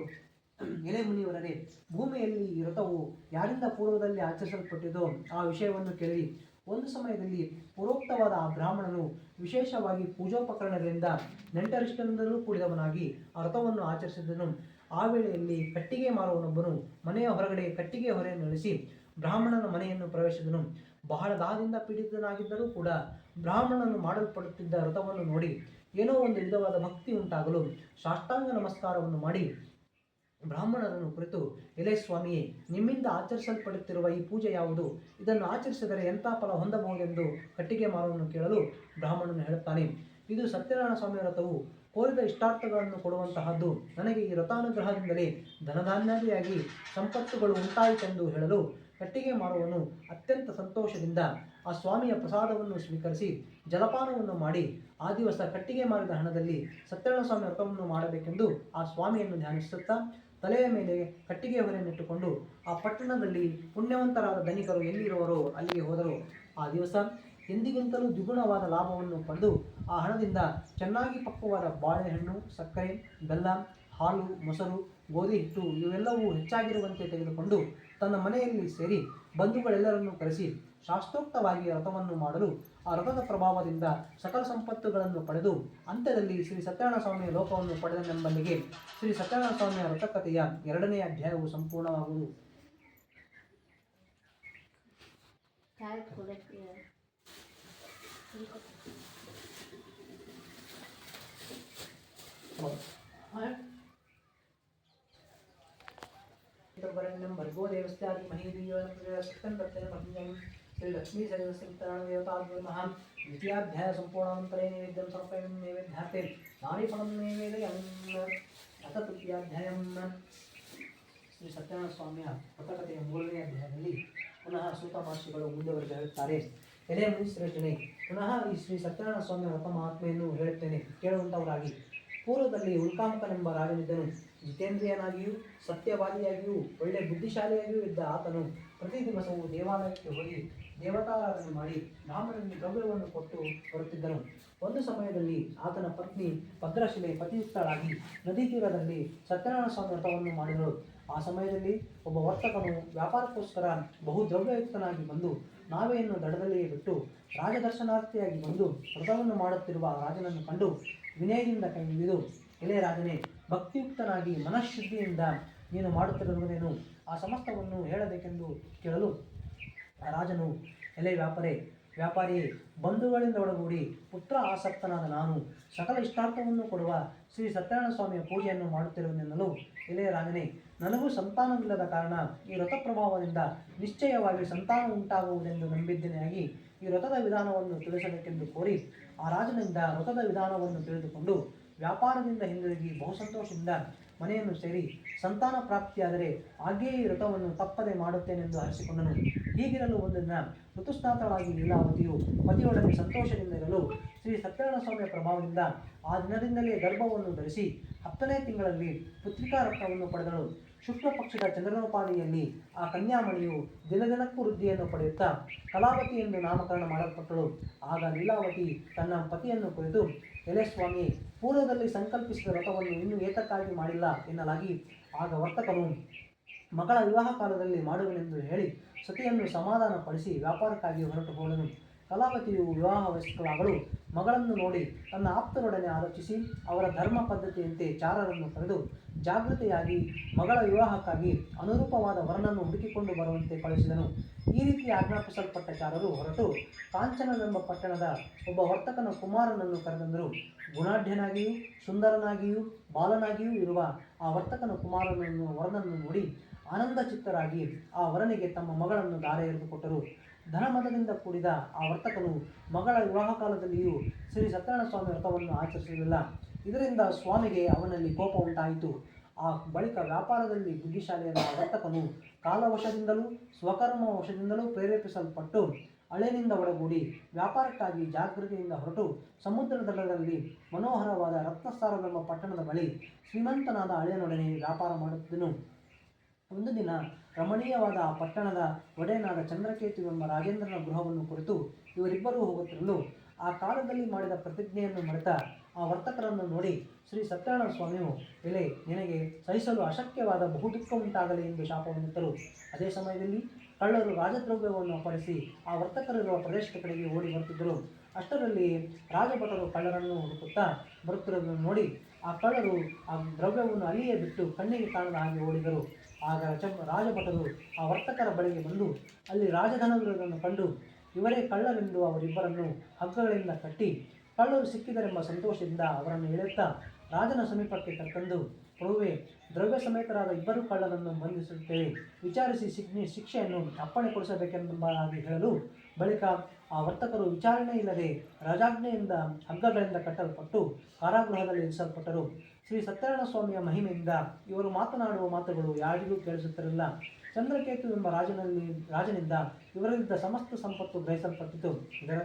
ಎಲೆ ಮುನಿವರರೇ, ಭೂಮಿಯಲ್ಲಿ ಈ ವ್ರತವು ಯಾರಿಂದ ಪೂರ್ವದಲ್ಲಿ ಆಚರಿಸಲ್ಪಟ್ಟಿದ್ದೋ ಆ ವಿಷಯವನ್ನು ಕೇಳಿ. ಒಂದು ಸಮಯದಲ್ಲಿ ಪೂರ್ವೋಕ್ತವಾದ ಆ ಬ್ರಾಹ್ಮಣನು ವಿಶೇಷವಾಗಿ ಪೂಜೋಪಕರಣಗಳಿಂದ ನೆಂಟರಿಷ್ಟರಿಂದಲೂ ಕೂಡಿದವನಾಗಿ ಆ ವ್ರತವನ್ನು ಆಚರಿಸಿದನು. ಆ ವೇಳೆಯಲ್ಲಿ ಕಟ್ಟಿಗೆ ಮಾರುವನೊಬ್ಬನು ಮನೆಯ ಹೊರಗಡೆ ಕಟ್ಟಿಗೆ ಹೊರೆಯನ್ನು ಇಳಿಸಿ ಬ್ರಾಹ್ಮಣನ ಮನೆಯನ್ನು ಪ್ರವೇಶಿಸಿದನು. ಬಹಳ ದಾಹದಿಂದ ಪೀಡಿತನಾಗಿದ್ದರೂ ಕೂಡ ಬ್ರಾಹ್ಮಣನು ಮಾಡಲ್ಪಡುತ್ತಿದ್ದ ವ್ರತವನ್ನು ನೋಡಿ ಏನೋ ಒಂದು ವಿಧವಾದ ಭಕ್ತಿ ಉಂಟಾಗಲು ಸಾಷ್ಟಾಂಗ ನಮಸ್ಕಾರವನ್ನು ಮಾಡಿ ಬ್ರಾಹ್ಮಣರನ್ನು ಕುರಿತು, ಎಲೆ ಸ್ವಾಮಿಯೇ, ನಿಮ್ಮಿಂದ ಆಚರಿಸಲ್ಪಡುತ್ತಿರುವ ಈ ಪೂಜೆ ಯಾವುದು? ಇದನ್ನು ಆಚರಿಸಿದರೆ ಎಂಥ ಫಲ ಹೊಂದಬಹುದೆಂದು ಕಟ್ಟಿಗೆ ಮಾರುವನು ಕೇಳಲು ಬ್ರಾಹ್ಮಣನು ಹೇಳುತ್ತಾನೆ. ಇದು ಸತ್ಯನಾರಾಯಣ ಸ್ವಾಮಿ ವ್ರತವು ಕೋರಿದ ಇಷ್ಟಾರ್ಥಗಳನ್ನು ಕೊಡುವಂತಹದ್ದು. ನನಗೆ ಈ ವ್ರತಾನುಗ್ರಹದಿಂದಲೇ ಧನಧಾನ್ಯಾದಿಯಾಗಿ ಸಂಪತ್ತುಗಳು ಉಂಟಾಯಿತೆಂದು ಹೇಳಲು ಕಟ್ಟಿಗೆ ಮಾರುವನು ಅತ್ಯಂತ ಸಂತೋಷದಿಂದ ಆ ಸ್ವಾಮಿಯ ಪ್ರಸಾದವನ್ನು ಸ್ವೀಕರಿಸಿ ಜಲಪಾನವನ್ನು ಮಾಡಿ ಆ ದಿವಸ ಕಟ್ಟಿಗೆ ಮಾರಿದ ಹಣದಲ್ಲಿ ಸತ್ಯನಾರಾಯಣ ಸ್ವಾಮಿ ವ್ರತವನ್ನು ಮಾಡಬೇಕೆಂದು ಆ ಸ್ವಾಮಿಯನ್ನು ಧ್ಯಾನಿಸುತ್ತಾ ತಲೆಯ ಮೇಲೆ ಕಟ್ಟಿಗೆ ಹೊರೆಯನ್ನಿಟ್ಟುಕೊಂಡು ಆ ಪಟ್ಟಣದಲ್ಲಿ ಪುಣ್ಯವಂತರಾದ ಧನಿಕರು ಎಲ್ಲಿರುವರೋ ಅಲ್ಲಿಗೆ ಹೋದರು. ಆ ದಿವಸ ಎಂದಿಗಿಂತಲೂ ದ್ವಿಗುಣವಾದ ಲಾಭವನ್ನು ಪಡೆದು ಆ ಹಣದಿಂದ ಚೆನ್ನಾಗಿ ಪಕ್ವವಾದ ಬಾಳೆಹಣ್ಣು, ಸಕ್ಕರೆ, ಬೆಲ್ಲ, ಹಾಲು, ಮೊಸರು, ಗೋಧಿ ಹಿಟ್ಟು ಇವೆಲ್ಲವೂ ಹೆಚ್ಚಾಗಿರುವಂತೆ ತೆಗೆದುಕೊಂಡು ತನ್ನ ಮನೆಯಲ್ಲಿ ಸೇರಿ ಬಂಧುಗಳೆಲ್ಲರನ್ನು ಕರೆಸಿ ಶಾಸ್ತ್ರೋಕ್ತವಾಗಿ ವ್ರತವನ್ನು ಮಾಡಲು ಆ ವ್ರತದ ಪ್ರಭಾವದಿಂದ ಸಕಲ ಸಂಪತ್ತುಗಳನ್ನು ಪಡೆದು ಅಂತ್ಯದಲ್ಲಿ ಶ್ರೀ ಸತ್ಯನಾರಾಯಣ ಸ್ವಾಮಿಯ ಲೋಕವನ್ನು ಪಡೆದನೆಂಬಲ್ಲಿಗೆ ಶ್ರೀ ಸತ್ಯನಾರಾಯಣ ಸ್ವಾಮಿಯ ವ್ರತಕಥೆಯ ಎರಡನೇ ಅಧ್ಯಾಯವು ಸಂಪೂರ್ಣವಾಗುವುದು. भर्गो देवस्यादि महीधियो सत्यं तत्तेन प्रज्ञं श्री लक्ष्मी सरितसंतराण देवताभ्यो नमः। द्वितीयाध्याय संपूर्णानन्तरे नैवेद्यं समर्पयामि। नैवेद्यार्थे नारिफलं नैवेदयामि। ಅಷ್ಟತೃತೀಯಾಧ್ಯಾಯಂ. ಶ್ರೀ ಸತ್ಯನಾರಾಯಣ ಸ್ವಾಮಿಯ ವ್ರತಕಥೆಯ 3ನೇ ಅಧ್ಯಾಯದಲ್ಲಿ ಪುನಃ ಸೂತ ಮಹರ್ಷಿಗಳು ಮುಂದುವರೆದು ಹೇಳುತ್ತಾರೆ. ಎಲೆ ಮುನಿಶ್ರೇಷ್ಠನೇ, ಪುನಃ ಈ ಶ್ರೀ ಸತ್ಯನಾರಾಯಣ ಸ್ವಾಮಿಯ ವ್ರತ ಮಹಾತ್ಮೆಯನ್ನು ಹೇಳುತ್ತೇನೆ, ಕೇಳುವಂತವರಾಗಿ. ಪೂರ್ವದಲ್ಲಿ ಉಲ್ಕಾಮುಖನೆಂಬ ರಾಜನಿದ್ದನು. ಜಿತೇಂದ್ರಿಯನಾಗಿಯೂ ಸತ್ಯವಾದಿಯಾಗಿಯೂ ಒಳ್ಳೆ ಬುದ್ಧಿಶಾಲಿಯಾಗಿಯೂ ಇದ್ದ ಆತನು ಪ್ರತಿ ದಿವಸವೂ ದೇವಾಲಯಕ್ಕೆ ಹೋಗಿ ದೇವತಾರಾಧನೆ ಮಾಡಿ ಬ್ರಾಹ್ಮಣನಿಗೆ ದ್ರವ್ಯವನ್ನು ಕೊಟ್ಟು ಬರುತ್ತಿದ್ದನು. ಒಂದು ಸಮಯದಲ್ಲಿ ಆತನ ಪತ್ನಿ ಭದ್ರಶಿಲೆ ಪತಿಯುಕ್ತಳಾಗಿ ನದಿ ತೀರದಲ್ಲಿ ಸತ್ಯನಾರಾಯಣ ಸ್ವಾಮಿ ವ್ರತವನ್ನು ಮಾಡಿದಳು. ಆ ಸಮಯದಲ್ಲಿ ಒಬ್ಬ ವರ್ತಕನು ವ್ಯಾಪಾರಕ್ಕೋಸ್ಕರ ಬಹು ದ್ರವ್ಯಯುಕ್ತನಾಗಿ ಬಂದು ನಾವೆಯನ್ನು ದಡದಲ್ಲಿಯೇ ಬಿಟ್ಟು ರಾಜದರ್ಶನಾರ್ಥಿಯಾಗಿ ಬಂದು ವ್ರತವನ್ನು ಮಾಡುತ್ತಿರುವ ರಾಜನನ್ನು ಕಂಡು ವಿನಯದಿಂದ ಕೈ ಮುಗಿದು, ಎಲೆ ರಾಜನೇ, ಭಕ್ತಿಯುಕ್ತನಾಗಿ ಮನಃಶುದ್ಧಿಯಿಂದ ನೀನು ಮಾಡುತ್ತಿರುವುದೇನು? ಆ ಸಮಸ್ತವನ್ನು ಹೇಳಬೇಕೆಂದು ಕೇಳಲು ಆ ರಾಜನು, ಎಲೆ ವ್ಯಾಪಾರಿಯೇ, ಬಂಧುಗಳಿಂದ ಒಳಗೂಡಿ ಪುತ್ರ ಆಸಕ್ತನಾದ ನಾನು ಸಕಲ ಇಷ್ಟಾರ್ಥವನ್ನು ಕೊಡುವ ಶ್ರೀ ಸತ್ಯನಾರಾಯಣ ಸ್ವಾಮಿಯ ಪೂಜೆಯನ್ನು ಮಾಡುತ್ತಿರುವೆನೆನ್ನಲು, ಎಲೆ ರಾಜನೇ, ನನಗೂ ಸಂತಾನವಿಲ್ಲದ ಕಾರಣ ಈ ವ್ರತ ಪ್ರಭಾವದಿಂದ ನಿಶ್ಚಯವಾಗಿ ಸಂತಾನ ಉಂಟಾಗುವುದೆಂದು ನಂಬಿದ್ದೇನೆಯಾಗಿ ಈ ವ್ರತದ ವಿಧಾನವನ್ನು ತಿಳಿಸಬೇಕೆಂದು ಕೋರಿ ಆ ರಾಜನಿಂದ ವ್ರತದ ವಿಧಾನವನ್ನು ತಿಳಿದುಕೊಂಡು ವ್ಯಾಪಾರದಿಂದ ಹಿಂದಿರುಗಿ ಬಹು ಸಂತೋಷದಿಂದ ಮನೆಯನ್ನು ಸೇರಿ ಸಂತಾನ ಪ್ರಾಪ್ತಿಯಾದರೆ ಹಾಗೆಯೇ ಈ ವ್ರತವನ್ನು ತಪ್ಪದೆ ಮಾಡುತ್ತೇನೆಂದು ಹರಿಸಿಕೊಂಡನು. ಹೀಗಿರಲು ಒಂದು ದಿನ ಋತುಸ್ನಾತಳಾಗಿ ಲೀಲಾವತಿಯು ಪತಿಯೊಡನೆ ಸಂತೋಷದಿಂದ ಇರಲು ಶ್ರೀ ಸತ್ಯನಾರಾಯಣ ಸ್ವಾಮಿಯ ಪ್ರಭಾವದಿಂದ ಆ ದಿನದಿಂದಲೇ ಗರ್ಭವನ್ನು ಧರಿಸಿ 10ನೇ ತಿಂಗಳಲ್ಲಿ ಪುತ್ರಿಕಾ ರತ್ನವನ್ನು ಪಡೆದಳು. ಶುಕ್ಲ ಪಕ್ಷದ ಚಂದ್ರನೋಪಾದಿಯಲ್ಲಿ ಆ ಕನ್ಯಾಮಣಿಯು ದಿನದಿನಕ್ಕೂ ವೃದ್ಧಿಯನ್ನು ಪಡೆಯುತ್ತಾ ಕಲಾವತಿ ಎಂದು ನಾಮಕರಣ ಮಾಡಲ್ಪಟ್ಟಳು. ಆಗ ಲೀಲಾವತಿ ತನ್ನ ಪತಿಯನ್ನು ಕುರಿತು, ಎಲೆ ಸ್ವಾಮಿ, ಪೂರ್ವದಲ್ಲಿ ಸಂಕಲ್ಪಿಸಿದ ವ್ರತವನ್ನು ಇನ್ನೂ ಏತಕ್ಕಾಗಿ ಮಾಡಿಲ್ಲ ಎನ್ನಲಾಗಿ ಆಗ ವರ್ತಕನು ಮಗಳ ವಿವಾಹ ಕಾಲದಲ್ಲಿ ಮಾಡುವನೆಂದು ಹೇಳಿ ಸತಿಯನ್ನು ಸಮಾಧಾನಪಡಿಸಿ ವ್ಯಾಪಾರಕ್ಕಾಗಿ ಹೊರಟು ಹೋದನು. ಕಲಾವತಿಯು ವಿವಾಹ ವಯಸ್ಕಳಾಗಲು ಮಗಳನ್ನು ನೋಡಿ ತನ್ನ ಆಪ್ತರೊಡನೆ ಆಲೋಚಿಸಿ ಅವರ ಧರ್ಮ ಪದ್ಧತಿಯಂತೆ ಚಾರರನ್ನು ಕರೆದು ಜಾಗೃತೆಯಾಗಿ ಮಗಳ ವಿವಾಹಕ್ಕಾಗಿ ಅನುರೂಪವಾದ ವರನನ್ನು ಹುಡುಕಿಕೊಂಡು ಬರುವಂತೆ ಕಳಿಸಿದನು. ಈ ರೀತಿ ಆಜ್ಞಾಪಿಸಲ್ಪಟ್ಟ ಚಾರರು ಹೊರಟು ಕಾಂಚನವೆಂಬ ಪಟ್ಟಣದ ಒಬ್ಬ ವರ್ತಕನ ಕುಮಾರನನ್ನು ಕರೆತಂದರು. ಗುಣಾಢ್ಯನಾಗಿಯೂ ಸುಂದರನಾಗಿಯೂ ಬಾಲನಾಗಿಯೂ ಇರುವ ಆ ವರ್ತಕನ ವರನನ್ನು ನೋಡಿ ಆನಂದ ಚಿತ್ತರಾಗಿ ಆ ವರನಿಗೆ ತಮ್ಮ ಮಗಳನ್ನು ದಾರೆ ಎರೆದುಕೊಟ್ಟರು. ಧನಮದದಿಂದ ಕೂಡಿದ ಆ ವರ್ತಕನು ಮಗಳ ವಿವಾಹ ಕಾಲದಲ್ಲಿಯೂ ಶ್ರೀ ಸತ್ಯನಾರಾಯಣ ಸ್ವಾಮಿ ವ್ರತವನ್ನು ಆಚರಿಸಲಿಲ್ಲ. ಇದರಿಂದ ಸ್ವಾಮಿಗೆ ಅವನಲ್ಲಿ ಕೋಪ ಉಂಟಾಯಿತು. ಆ ಬಳಿಕ ವ್ಯಾಪಾರದಲ್ಲಿ ಬುದ್ಧಿಶಾಲಿಯಾದ ವರ್ತಕನು ಕಾಲವಶದಿಂದಲೂ ಸ್ವಕರ್ಮ ವಶದಿಂದಲೂ ಪ್ರೇರೇಪಿಸಲ್ಪಟ್ಟು ಹಳೆನಿಂದ ಒಳಗೂಡಿ ವ್ಯಾಪಾರಕ್ಕಾಗಿ ಜಾಗೃತಿಯಿಂದ ಹೊರಟು ಸಮುದ್ರ ದಡದಲ್ಲಿ ಮನೋಹರವಾದ ರತ್ನಸಾರವೆಂಬ ಪಟ್ಟಣದ ಬಳಿ ಶ್ರೀಮಂತನಾದ ಹಳೆಯನೊಡನೆ ವ್ಯಾಪಾರ ಮಾಡುತ್ತಿದ್ದನು. ಒಂದು ದಿನ ರಮಣೀಯವಾದ ಆ ಪಟ್ಟಣದ ಒಡೆಯನಾದ ಚಂದ್ರಕೇತುವೆಂಬ ರಾಜೇಂದ್ರನ ಗೃಹವನ್ನು ಕುರಿತು ಇವರಿಬ್ಬರೂ ಹೋಗುತ್ತಿರಲು ಆ ಕಾಲದಲ್ಲಿ ಮಾಡಿದ ಪ್ರತಿಜ್ಞೆಯನ್ನು ಮರೆತ ಆ ವರ್ತಕರನ್ನು ನೋಡಿ ಶ್ರೀ ಸತ್ಯನಾರಾಯಣ ಸ್ವಾಮಿಯು, ಎಲೆ, ನಿನಗೆ ಸಹಿಸಲು ಅಶಕ್ಯವಾದ ಬಹು ದುಃಖ ಉಂಟಾಗಲಿ ಎಂದು ಶಾಪವನ್ನಿತ್ತರು. ಅದೇ ಸಮಯದಲ್ಲಿ ಕಳ್ಳರು ರಾಜದ್ರವ್ಯವನ್ನು ಅಪಹರಿಸಿ ಆ ವರ್ತಕರಿರುವ ಪ್ರದೇಶದ ಕಡೆಗೆ ಓಡಿ ಬರುತ್ತಿದ್ದರು. ಅಷ್ಟರಲ್ಲಿ ರಾಜಭಟರು ಕಳ್ಳರನ್ನು ಹುಡುಕುತ್ತಾ ಬರುತ್ತಿರುವುದನ್ನು ನೋಡಿ ಆ ಕಳ್ಳರು ಆ ದ್ರವ್ಯವನ್ನು ಅಲ್ಲಿಯೇ ಬಿಟ್ಟು ಕಣ್ಣಿಗೆ ಕಾಣದ ಹಾಗೆ ಓಡಿದರು. ಆಗ ರಾಜಭಟರು ಆ ವರ್ತಕರ ಬಳಿಗೆ ಬಂದು ಅಲ್ಲಿ ರಾಜಧನವಿರುವುದನ್ನು ಕಂಡು ಇವರೇ ಕಳ್ಳರೆಂದು ಅವರಿಬ್ಬರನ್ನು ಹಗ್ಗಗಳಿಂದ ಕಟ್ಟಿ ಕಳ್ಳರು ಸಿಕ್ಕಿದರೆಂಬ ಸಂತೋಷದಿಂದ ಅವರನ್ನು ಎಳೆಯುತ್ತಾ ರಾಜನ ಸಮೀಪಕ್ಕೆ ಕರೆತಂದು, ಪ್ರಭುವೇ, ದ್ರವ್ಯ ಸಮೇತರಾದ ಇಬ್ಬರು ಕಳ್ಳರನ್ನು ಬಂಧಿಸುತ್ತೇವೆ, ವಿಚಾರಿಸಿ ಶಿಕ್ಷೆಯನ್ನು ಅಪ್ಪಣೆ ಕೊಡಿಸಬೇಕೆಂಬಾಗಿ ಹೇಳಲು ಬಳಿಕ ಆ ವರ್ತಕರು ವಿಚಾರಣೆ ಇಲ್ಲದೆ ರಾಜಾಜ್ಞೆಯಿಂದ ಹಗ್ಗಗಳಿಂದ ಕಟ್ಟಲ್ಪಟ್ಟು ಕಾರಾಗೃಹದಲ್ಲಿ ಇರಿಸಲ್ಪಟ್ಟರು. ಶ್ರೀ ಸತ್ಯನಾರಾಯಣ ಸ್ವಾಮಿಯ ಮಹಿಮೆಯಿಂದ ಇವರು ಮಾತನಾಡುವ ಮಾತುಗಳು ಯಾರಿಗೂ ಕೇಳಿಸುತ್ತಿರಲಿಲ್ಲ. ಚಂದ್ರಕೇತು ಎಂಬ ರಾಜನಿಂದ ಇವರಲ್ಲಿದ್ದ ಸಮಸ್ತ ಸಂಪತ್ತು ಗ್ರಹಿಸಲ್ಪಟ್ಟಿತು.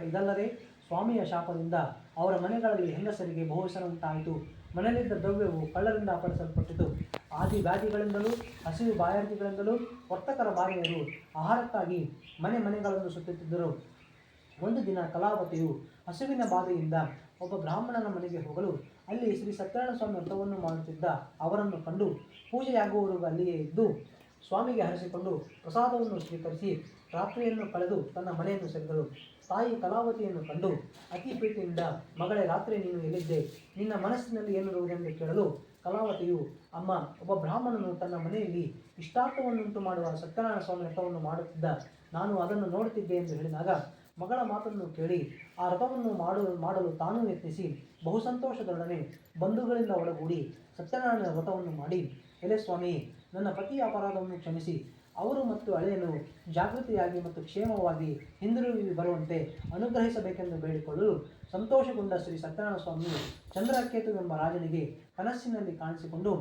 ಇದಲ್ಲದೆ ಸ್ವಾಮಿಯ ಶಾಪದಿಂದ ಅವರ ಮನೆಗಳಲ್ಲಿ ಹೆಂಗಸರಿಗೆ ಬಹುವ್ಯಸನ ಉಂಟಾಯಿತು. ಮನೆಯಲ್ಲಿದ್ದ ದ್ರವ್ಯವು ಕಳ್ಳರಿಂದ ಅಪಹರಿಸಲ್ಪಟ್ಟಿತು. ಆದಿ ವ್ಯಾಧಿಗಳಿಂದಲೂ ಹಸಿವು ಬಾಯಾರಿಕೆಗಳಿಂದಲೂ ವರ್ತಕರ ಭಾರ್ಯರು ಆಹಾರಕ್ಕಾಗಿ ಮನೆಗಳನ್ನು ಸುತ್ತುತ್ತಿದ್ದರು. ಒಂದು ದಿನ ಕಲಾವತಿಯು ಹಸುವಿನ ಬಾಧೆಯಿಂದ ಒಬ್ಬ ಬ್ರಾಹ್ಮಣನ ಮನೆಗೆ ಹೋಗಲು ಅಲ್ಲಿ ಶ್ರೀ ಸತ್ಯನಾರಾಯಣ ಸ್ವಾಮಿ ವ್ರತವನ್ನು ಮಾಡುತ್ತಿದ್ದ ಅವರನ್ನು ಕಂಡು ಪೂಜೆಯಾಗುವವರೆಗೂ ಅಲ್ಲಿಯೇ ಇದ್ದು ಸ್ವಾಮಿಗೆ ಹರಿಸಿಕೊಂಡು ಪ್ರಸಾದವನ್ನು ಸ್ವೀಕರಿಸಿ ರಾತ್ರಿಯನ್ನು ಕಳೆದು ತನ್ನ ಮನೆಯನ್ನು ಸೇರಿದಳು. ತಾಯಿ ಕಲಾವತಿಯನ್ನು ಕಂಡು ಅತಿ ಪ್ರೀತಿಯಿಂದ, ಮಗಳೇ, ರಾತ್ರಿ ನೀನು ಎಲ್ಲಿದ್ದೆ? ನಿನ್ನ ಮನಸ್ಸಿನಲ್ಲಿ ಏನಿರುವುದೆಂದು ಕೇಳಲು ಕಲಾವತಿಯು, ಅಮ್ಮ, ಒಬ್ಬ ಬ್ರಾಹ್ಮಣನು ತನ್ನ ಮನೆಯಲ್ಲಿ ಇಷ್ಟಾರ್ಥವನ್ನುಂಟು ಮಾಡುವ ಸತ್ಯನಾರಾಯಣ ಸ್ವಾಮಿ ವ್ರತವನ್ನು ಮಾಡುತ್ತಿದ್ದ, ನಾನು ಅದನ್ನು ನೋಡುತ್ತಿದ್ದೆ ಎಂದು ಹೇಳಿದಾಗ ಮಗಳ ಮಾತನ್ನು ಕೇಳಿ ಆ ವ್ರತವನ್ನು ಮಾಡಲು ತಾನೂ ಯತ್ನಿಸಿ ಬಹು ಸಂತೋಷದೊಡನೆ ಬಂಧುಗಳಿಂದ ಒಳಗೂಡಿ ಸತ್ಯನಾರಾಯಣ ವ್ರತವನ್ನು ಮಾಡಿ, ಎಲೆ ಸ್ವಾಮಿ, ನನ್ನ ಪತಿಯ ಅಪರಾಧವನ್ನು ಕ್ಷಮಿಸಿ ಅವರು ಮತ್ತು ಅಳಿಯನು ಜಾಗೃತಿಯಾಗಿ ಮತ್ತು ಕ್ಷೇಮವಾಗಿ ಹಿಂದಿರುಗಿ ಬರುವಂತೆ ಅನುಗ್ರಹಿಸಬೇಕೆಂದು ಬೇಡಿಕೊಳ್ಳಲು ಸಂತೋಷಗೊಂಡ ಶ್ರೀ ಸತ್ಯನಾರಾಯಣ ಸ್ವಾಮಿಯು ಚಂದ್ರಕೇತು ಎಂಬ ರಾಜನಿಗೆ ಕನಸಿನಲ್ಲಿ ಕಾಣಿಸಿಕೊಂಡು,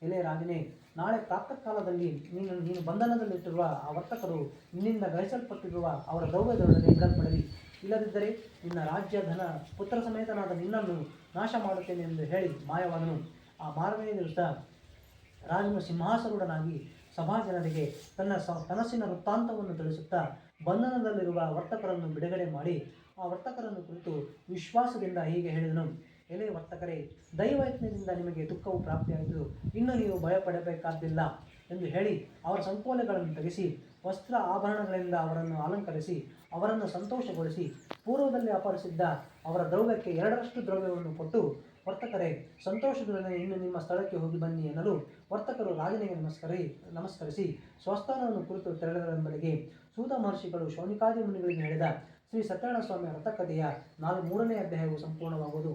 ಎಲೆ ರಾಜನೇ, ನಾಳೆ ಪ್ರಾತಃ ಕಾಲದಲ್ಲಿ ನೀನು ಬಂಧನದಲ್ಲಿಟ್ಟಿರುವ ಆ ವರ್ತಕರು ನಿನ್ನಿಂದ ಗ್ರಹಿಸಲ್ಪಟ್ಟಿರುವ ಅವರ ದ್ರವ್ಯದೊಡನೆ ಬಿಡಲ್ಪಡಲಿ. ಇಲ್ಲದಿದ್ದರೆ ನಿನ್ನ ರಾಜ್ಯ, ಧನ, ಪುತ್ರ ಸಮೇತನಾದ ನಿನ್ನನ್ನು ನಾಶ ಮಾಡುತ್ತೇನೆ ಎಂದು ಹೇಳಿ ಮಾಯವಾದನು. ಆ ಮಾರನೆಯ ದಿವಸ ರಾಜನು ಸಿಂಹಾಸರೂಢನಾಗಿ ಸಭಾಜನರಿಗೆ ತನ್ನ ಕನಸಿನ ವೃತ್ತಾಂತವನ್ನು ತಿಳಿಸುತ್ತಾ ಬಂಧನದಲ್ಲಿರುವ ವರ್ತಕರನ್ನು ಬಿಡುಗಡೆ ಮಾಡಿ ಆ ವರ್ತಕರನ್ನು ಕುರಿತು ವಿಶ್ವಾಸದಿಂದ ಹೀಗೆ ಹೇಳಿದನು: ಎಲೆ ವರ್ತಕರೇ, ದೈವಯತ್ನದಿಂದ ನಿಮಗೆ ದುಃಖವು ಪ್ರಾಪ್ತಿಯಾಯಿತು. ಇನ್ನು ನೀವು ಭಯಪಡಬೇಕಾದ್ದಿಲ್ಲ ಎಂದು ಹೇಳಿ ಅವರ ಸಂಕೋಲೆಗಳನ್ನು ತೆಗೆಸಿ ವಸ್ತ್ರ ಆಭರಣಗಳಿಂದ ಅವರನ್ನು ಅಲಂಕರಿಸಿ ಅವರನ್ನು ಸಂತೋಷಗೊಳಿಸಿ ಪೂರ್ವದಲ್ಲಿ ಅಪಹರಿಸಿದ್ದ ಅವರ ದ್ರವ್ಯಕ್ಕೆ 2ರಷ್ಟು ದ್ರವ್ಯವನ್ನು ಕೊಟ್ಟು, ವರ್ತಕರೇ, ಸಂತೋಷದೊಡನೆ ಇನ್ನು ನಿಮ್ಮ ಸ್ಥಳಕ್ಕೆ ಹೋಗಿ ಬನ್ನಿ ಎನ್ನಲು ವರ್ತಕರು ರಾಜನಿಗೆ ನಮಸ್ಕರಿಸಿ ಸ್ವಸ್ಥಾನವನ್ನು ಕುರಿತು ತೆರಳಿದರೆಂಬುದಕ್ಕೆ ಸೂತ ಮಹರ್ಷಿಗಳು ಶೌನಿಕಾದಿ ಮುನಿಗಳಿಗೆ ಹೇಳಿದ ಶ್ರೀ ಸತ್ಯನಾರಾಯಣ ಸ್ವಾಮಿಯ ವ್ರತಕಥೆಯ 3ನೇ ಅಧ್ಯಾಯವು ಸಂಪೂರ್ಣವಾಗುವುದು.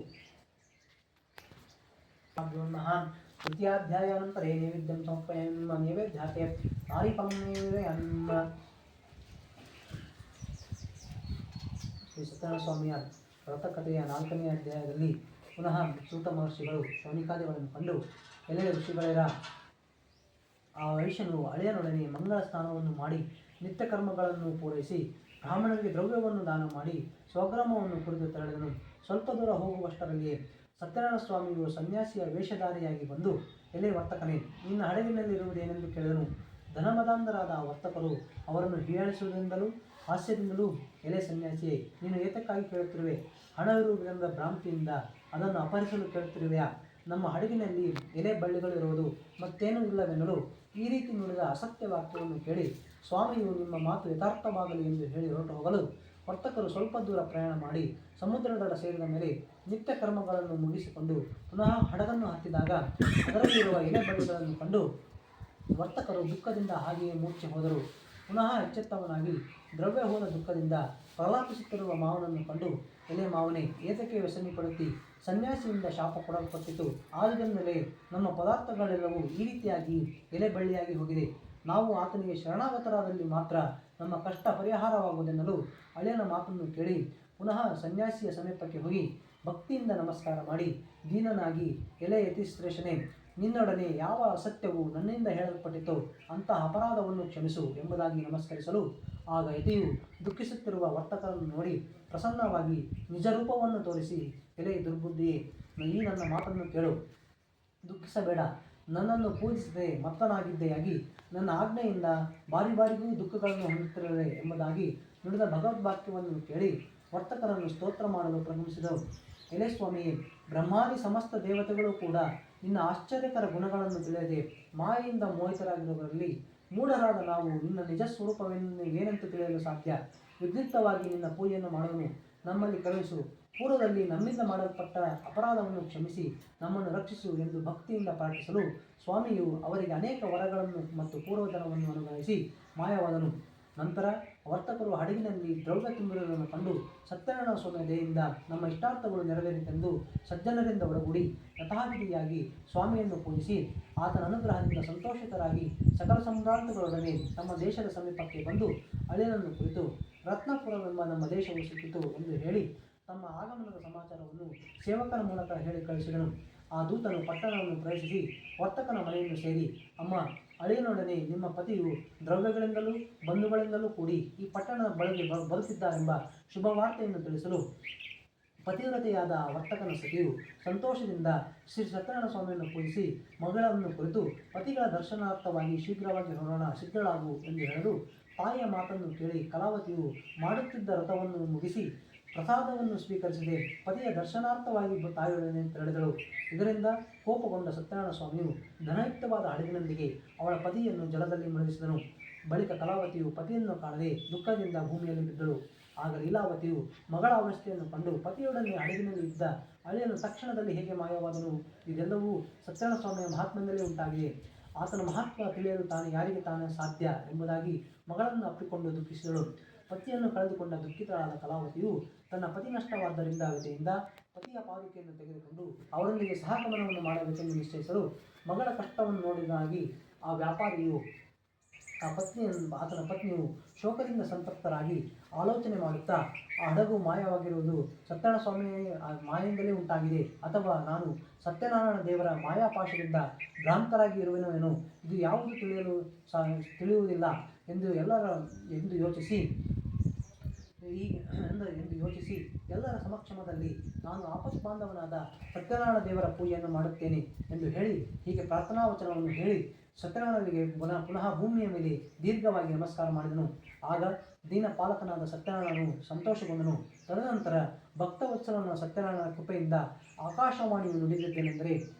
ತೃತೀಯಾಧ್ಯಾಯಾನಂತರೇ ನೈವೇದ್ಯಂ ಸಮರ್ಪಯಾಮಿ. ನೈವೇದ್ಯಾತೆ ನಾರಿಪಂ ನೈವೇದ್ಯಂ. ಶ್ರೀ ಸತ್ಯನಾರಾಯಣ ಸ್ವಾಮಿಯ ವ್ರತಕಥೆಯ 4ನೇ ಅಧ್ಯಾಯದಲ್ಲಿ ಪುನಃ ಸೂತ ಮಹರ್ಷಿಗಳು ಶೌನಿಕಾದಿಗಳನ್ನು ಕಂಡು, ಎಲೆ ಋಷಿಗಳೇರ, ಆ ವೈಶ್ಯನು ಅಳಿಯನೊಡನೆ ಮಂಗಳ ಸ್ನಾನವನ್ನು ಮಾಡಿ ನಿತ್ಯ ಕರ್ಮಗಳನ್ನು ಪೂರೈಸಿ ಬ್ರಾಹ್ಮಣರಿಗೆ ದ್ರವ್ಯವನ್ನು ದಾನ ಮಾಡಿ ಸ್ವಗ್ರಾಮವನ್ನು ಕುರಿತು ತೆರಳಿದನು. ಸ್ವಲ್ಪ ದೂರ ಹೋಗುವಷ್ಟರಲ್ಲಿಯೇ ಸತ್ಯನಾರಾಯಣ ಸ್ವಾಮಿಯು ಸನ್ಯಾಸಿಯ ವೇಷಧಾರಿಯಾಗಿ ಬಂದು, ಎಲೆ ವರ್ತಕನೇ, ನಿನ್ನ ಹಡಗಿನಲ್ಲಿರುವುದೇನೆಂದು ಕೇಳಿದನು. ಧನಮದಾಂಧರಾದ ಆ ವರ್ತಕರು ಅವರನ್ನು ಹೀಯಾಳಿಸುವುದರಿಂದಲೂ ಹಾಸ್ಯದಿಂದಲೂ, ಎಲೆ ಸನ್ಯಾಸಿಯೇ, ನೀನು ಏತಕ್ಕಾಗಿ ಕೇಳುತ್ತಿರುವೆ? ಹಣವಿರುವುದರಿಂದ ಭ್ರಾಂತಿಯಿಂದ ಅದನ್ನು ಅಪಹರಿಸಲು ಕೇಳುತ್ತಿರುವೆಯಾ? ನಮ್ಮ ಹಡಗಿನಲ್ಲಿ ಎಲೆ ಬಳ್ಳಿಗಳಿರುವುದು ಮತ್ತೇನೂ ಇಲ್ಲವೆನ್ನಲು ಈ ರೀತಿ ನುಡಿದ ಅಸತ್ಯ ವಾಕ್ಯವನ್ನು ಕೇಳಿ ಸ್ವಾಮಿಯು ನಿಮ್ಮ ಮಾತು ಯಥಾರ್ಥವಾಗಲಿ ಎಂದು ಹೇಳಿ ಹೊರಟು ಹೋಗಲು ವರ್ತಕರು ಸ್ವಲ್ಪ ದೂರ ಪ್ರಯಾಣ ಮಾಡಿ ಸಮುದ್ರ ದಡ ಸೇರಿದ ಮೇಲೆ ನಿತ್ಯ ಕರ್ಮಗಳನ್ನು ಮುಗಿಸಿಕೊಂಡು ಪುನಃ ಹಡಗನ್ನು ಹತ್ತಿದಾಗ ಅದರಲ್ಲಿರುವ ಎಲೆ ಬಳ್ಳಿಗಳನ್ನು ಕಂಡು ವರ್ತಕರು ದುಃಖದಿಂದ ಹಾಗೆಯೇ ಮೂರ್ಛೆ ಹೋದರು. ಪುನಃ ಎಚ್ಚೆತ್ತವನಾಗಿ ದ್ರವ್ಯ ಹೋದ ದುಃಖದಿಂದ ಪ್ರಲಾಪಿಸುತ್ತಿರುವ ಮಾವನನ್ನು ಕಂಡು, ಎಲೆ ಮಾವನೇ, ಏತಕ್ಕೆ ವ್ಯಸನಿಪಡುತ್ತಿ? ಸನ್ಯಾಸಿಯಿಂದ ಶಾಪ ಕೊಡಲ್ಪಟ್ಟಿತು. ಆದುದರಿಂದಲೇ ನಮ್ಮ ಪದಾರ್ಥಗಳೆಲ್ಲವೂ ಈ ರೀತಿಯಾಗಿ ಎಲೆ ಬಳ್ಳಿಯಾಗಿ ಹೋಗಿದೆ. ನಾವು ಆತನಿಗೆ ಶರಣಾಗತರಾದಲ್ಲಿ ಮಾತ್ರ ನಮ್ಮ ಕಷ್ಟ ಪರಿಹಾರವಾಗುವುದೆನ್ನಲು ಅಳಿಯನ ಮಾತನ್ನು ಕೇಳಿ ಪುನಃ ಸನ್ಯಾಸಿಯ ಸಮೀಪಕ್ಕೆ ಹೋಗಿ ಭಕ್ತಿಯಿಂದ ನಮಸ್ಕಾರ ಮಾಡಿ ದೀನನಾಗಿ, ಎಲೆ ಯತಿಶ್ರೇಷ್ಠನೇ, ನಿನ್ನೊಡನೆ ಯಾವ ಅಸತ್ಯವು ನನ್ನಿಂದ ಹೇಳಲ್ಪಟ್ಟಿತೋ ಅಂತಹ ಅಪರಾಧವನ್ನು ಕ್ಷಮಿಸು ಎಂಬುದಾಗಿ ನಮಸ್ಕರಿಸಲು, ಆಗ ಯತಿಯು ದುಃಖಿಸುತ್ತಿರುವ ವರ್ತಕರನ್ನು ನೋಡಿ ಪ್ರಸನ್ನವಾಗಿ ನಿಜ ರೂಪವನ್ನು ತೋರಿಸಿ, ಎಲೆ ದುರ್ಬುದ್ಧಿಯೇ, ಈ ನನ್ನ ಮಾತನ್ನು ಕೇಳು, ದುಃಖಿಸಬೇಡ. ನನ್ನನ್ನು ಪೂಜಿಸದೆ ಮತ್ತನಾಗಿದ್ದೆಯಾಗಿ ನನ್ನ ಆಜ್ಞೆಯಿಂದ ಬಾರಿಗೂ ದುಃಖಗಳನ್ನು ಹೊಂದುತ್ತಿರುವೆ ಎಂಬುದಾಗಿ ನುಡಿದ ಭಗವದ್ವಾಕ್ಯವನ್ನು ಕೇಳಿ ವರ್ತಕರನ್ನು ಸ್ತೋತ್ರ ಮಾಡಲು ಪ್ರಾರಂಭಿಸಿದರು. ಎಲೆ ಸ್ವಾಮಿಯೇ, ಬ್ರಹ್ಮಾದಿ ಸಮಸ್ತ ದೇವತೆಗಳು ಕೂಡ ನಿನ್ನ ಆಶ್ಚರ್ಯಕರ ಗುಣಗಳನ್ನು ತಿಳಿಯದೆ ಮಾಯೆಯಿಂದ ಮೋಹಿತರಾಗಿರುವವರಲ್ಲಿ ಮೂಢರಾದ ನಾವು ನಿನ್ನ ನಿಜ ಸ್ವರೂಪವೇನೆಂದು ತಿಳಿಯಲು ಸಾಧ್ಯ? ವಿದ್ಯುಕ್ತವಾಗಿ ನಿನ್ನ ಪೂಜೆಯನ್ನು ಮಾಡುವನು. ನಮ್ಮಲ್ಲಿ ಕಳುಹಿಸು. ಪೂರ್ವದಲ್ಲಿ ನಮ್ಮಿಂದ ಮಾಡಲ್ಪಟ್ಟ ಅಪರಾಧವನ್ನು ಕ್ಷಮಿಸಿ ನಮ್ಮನ್ನು ರಕ್ಷಿಸು ಎಂದು ಭಕ್ತಿಯಿಂದ ಪ್ರಾರ್ಥಿಸಲು ಸ್ವಾಮಿಯು ಅವರಿಗೆ ಅನೇಕ ವರಗಳನ್ನು ಮತ್ತು ಪೂರ್ವಜನವನ್ನು ಅನುಗ್ರಹಿಸಿ ಮಾಯವಾದನು. ನಂತರ ವರ್ತಕರು ಹಡಗಿನಲ್ಲಿ ದ್ರವ್ಯ ತುಂಬಿರುವುದನ್ನು ಕಂಡು ಸತ್ಯನಾರಾಯಣ ಸ್ವಾಮಿಯ ದಯೆಯಿಂದ ನಮ್ಮ ಇಷ್ಟಾರ್ಥಗಳು ನೆರವೇರಿತೆಂದು ಸಜ್ಜನರಿಂದ ಒಳಗೂಡಿ ಯಥಾವಿಧಿಯಾಗಿ ಸ್ವಾಮಿಯನ್ನು ಪೂಜಿಸಿ ಆತನ ಅನುಗ್ರಹದಿಂದ ಸಂತೋಷಿತರಾಗಿ ಸಕಲ ಸಂಭ್ರಾಂತಗಳೊಡನೆ ನಮ್ಮ ದೇಶದ ಸಮೀಪಕ್ಕೆ ಬಂದು ಅಳಿಯನನ್ನು ಕುರಿತು ರತ್ನಪುರವೆಂಬ ನಮ್ಮ ದೇಶವು ಸಿಕ್ಕಿತು ಎಂದು ಹೇಳಿ ತಮ್ಮ ಆಗಮನದ ಸಮಾಚಾರವನ್ನು ಸೇವಕನ ಮೂಲಕ ಹೇಳಿ ಕಳಿಸಿದನು. ಆ ದೂತನು ಪಟ್ಟಣವನ್ನು ಪ್ರವೇಶಿಸಿ ವರ್ತಕನ ಮನೆಯನ್ನು ಸೇರಿ, ಅಮ್ಮ, ಅಳಿಯನೊಡನೆ ನಿಮ್ಮ ಪತಿಯು ದ್ರವ್ಯಗಳಿಂದಲೂ ಬಂಧುಗಳಿಂದಲೂ ಕೂಡಿ ಈ ಪಟ್ಟಣದ ಬಳಿಗೆ ಬರುತ್ತಿದ್ದಾರೆಂಬ ಶುಭವಾರ್ತೆಯನ್ನು ತಿಳಿಸಲು ಪತಿವ್ರತೆಯಾದ ವರ್ತಕನ ಸತಿಯು ಸಂತೋಷದಿಂದ ಶ್ರೀ ಸತ್ಯನಾರಾಯಣ ಸ್ವಾಮಿಯನ್ನು ಪೂಜಿಸಿ ಮಗಳನ್ನು ಕುರಿತು, ಪತಿಗಳ ದರ್ಶನಾರ್ಥವಾಗಿ ಶೀಘ್ರವಾಗಿ ಹೊರಡೋಣ, ಸಿದ್ಧಳಾಗು ಎಂದು ಹೇಳಲು ತಾಯಿಯ ಮಾತನ್ನು ಕೇಳಿ ಕಲಾವತಿಯು ಮಾಡುತ್ತಿದ್ದ ವ್ರತವನ್ನು ಮುಗಿಸಿ ಪ್ರಸಾದವನ್ನು ಸ್ವೀಕರಿಸದೆ ಪತಿಯ ದರ್ಶನಾರ್ಥವಾಗಿ ತಾಯಿಯೊಡನೆ ತೆರಳಿದಳು. ಇದರಿಂದ ಕೋಪಗೊಂಡ ಸತ್ಯನಾರಾಯಣ ಸ್ವಾಮಿಯು ಧನಯುಕ್ತವಾದ ಹಡಗಿನೊಂದಿಗೆ ಅವಳ ಪತಿಯನ್ನು ಜಲದಲ್ಲಿ ಮುಳುಗಿಸಿದನು. ಬಳಿಕ ಕಲಾವತಿಯು ಪತಿಯನ್ನು ಕಾಣದೆ ದುಃಖದಿಂದ ಭೂಮಿಯಲ್ಲಿ ಬಿದ್ದಳು. ಆಗ ಲೀಲಾವತಿಯು ಮಗಳ ಅವಸ್ಥೆಯನ್ನು ಕಂಡು ಪತಿಯೊಡನೆ ಹಡಗಿನಲ್ಲಿ ಇದ್ದ ಅಳಿಯನು ತಕ್ಷಣದಲ್ಲಿ ಹೇಗೆ ಮಾಯವಾದನು? ಇದೆಲ್ಲವೂ ಸತ್ಯನಾರಾಯಣ ಸ್ವಾಮಿಯ ಮಹಾತ್ಮನಲ್ಲೇ ಉಂಟಾಗಿದೆ. ಆತನ ಮಹಾತ್ಮ ತಿಳಿಯಲು ಯಾರಿಗೆ ತಾನೇ ಸಾಧ್ಯ ಎಂಬುದಾಗಿ ಮಗಳನ್ನು ಅಪ್ಪಿಕೊಂಡು ದುಃಖಿಸಿದಳು. ಪತಿಯನ್ನು ಕಳೆದುಕೊಂಡ ದುಃಖಿತಳಾದ ಕಲಾವತಿಯು ತನ್ನ ಪತಿ ನಷ್ಟವಾದ್ದರಿಂದ ವ್ಯಥೆಯಿಂದ ಪತಿಯ ಪಾದುಕೆಯನ್ನು ತೆಗೆದುಕೊಂಡು ಅವರೊಂದಿಗೆ ಸಹಗಮನವನ್ನು ಮಾಡಬೇಕೆಂದು ನಿಶ್ಚಯಿಸಲು ಮಗಳ ಕಷ್ಟವನ್ನು ನೋಡಿದಾಗಿ ಆ ವ್ಯಾಪಾರಿಯು ಆತನ ಪತ್ನಿಯು ಶೋಕದಿಂದ ಸಂತಪ್ತರಾಗಿ ಆಲೋಚನೆ ಮಾಡುತ್ತಾ ಆ ಹಡಗು ಮಾಯವಾಗಿರುವುದು ಸತ್ಯನಾರಾಯಣ ಸ್ವಾಮಿ ಮಾಯಿಂದಲೇ ಉಂಟಾಗಿದೆ, ಅಥವಾ ನಾನು ಸತ್ಯನಾರಾಯಣ ದೇವರ ಮಾಯಾಪಾಶದಿಂದ ಭ್ರಾಂತರಾಗಿ ಇರುವೆನೋ, ಇದು ಯಾವುದು ತಿಳಿಯುವುದಿಲ್ಲ ಎಂದು ಯೋಚಿಸಿ ಎಲ್ಲರ ಸಮಕ್ಷಮದಲ್ಲಿ ನಾನು ಆಪತ್ಬಾಂಧವನಾದ ಸತ್ಯನಾರಾಯಣ ದೇವರ ಪೂಜೆಯನ್ನು ಮಾಡುತ್ತೇನೆ ಎಂದು ಹೇಳಿ ಹೀಗೆ ಪ್ರಾರ್ಥನಾ ವಚನವನ್ನು ಹೇಳಿ ಸತ್ಯನಾರಾಯಣನಿಗೆ ಪುನಃ ಭೂಮಿಯ ಮೇಲೆ ದೀರ್ಘವಾಗಿ ನಮಸ್ಕಾರ ಮಾಡಿದನು. ಆಗ ದೀನ ಪಾಲಕನಾದ ಸತ್ಯನಾರಾಯಣನು ಸಂತೋಷಗೊಂಡನು. ತದನಂತರ ಭಕ್ತವತ್ಸಲನ ಸತ್ಯನಾರಾಯಣ ಕೃಪೆಯಿಂದ ಆಕಾಶವಾಣಿಯು ನುಡಿದಿದ್ದೇನೆಂದರೆ,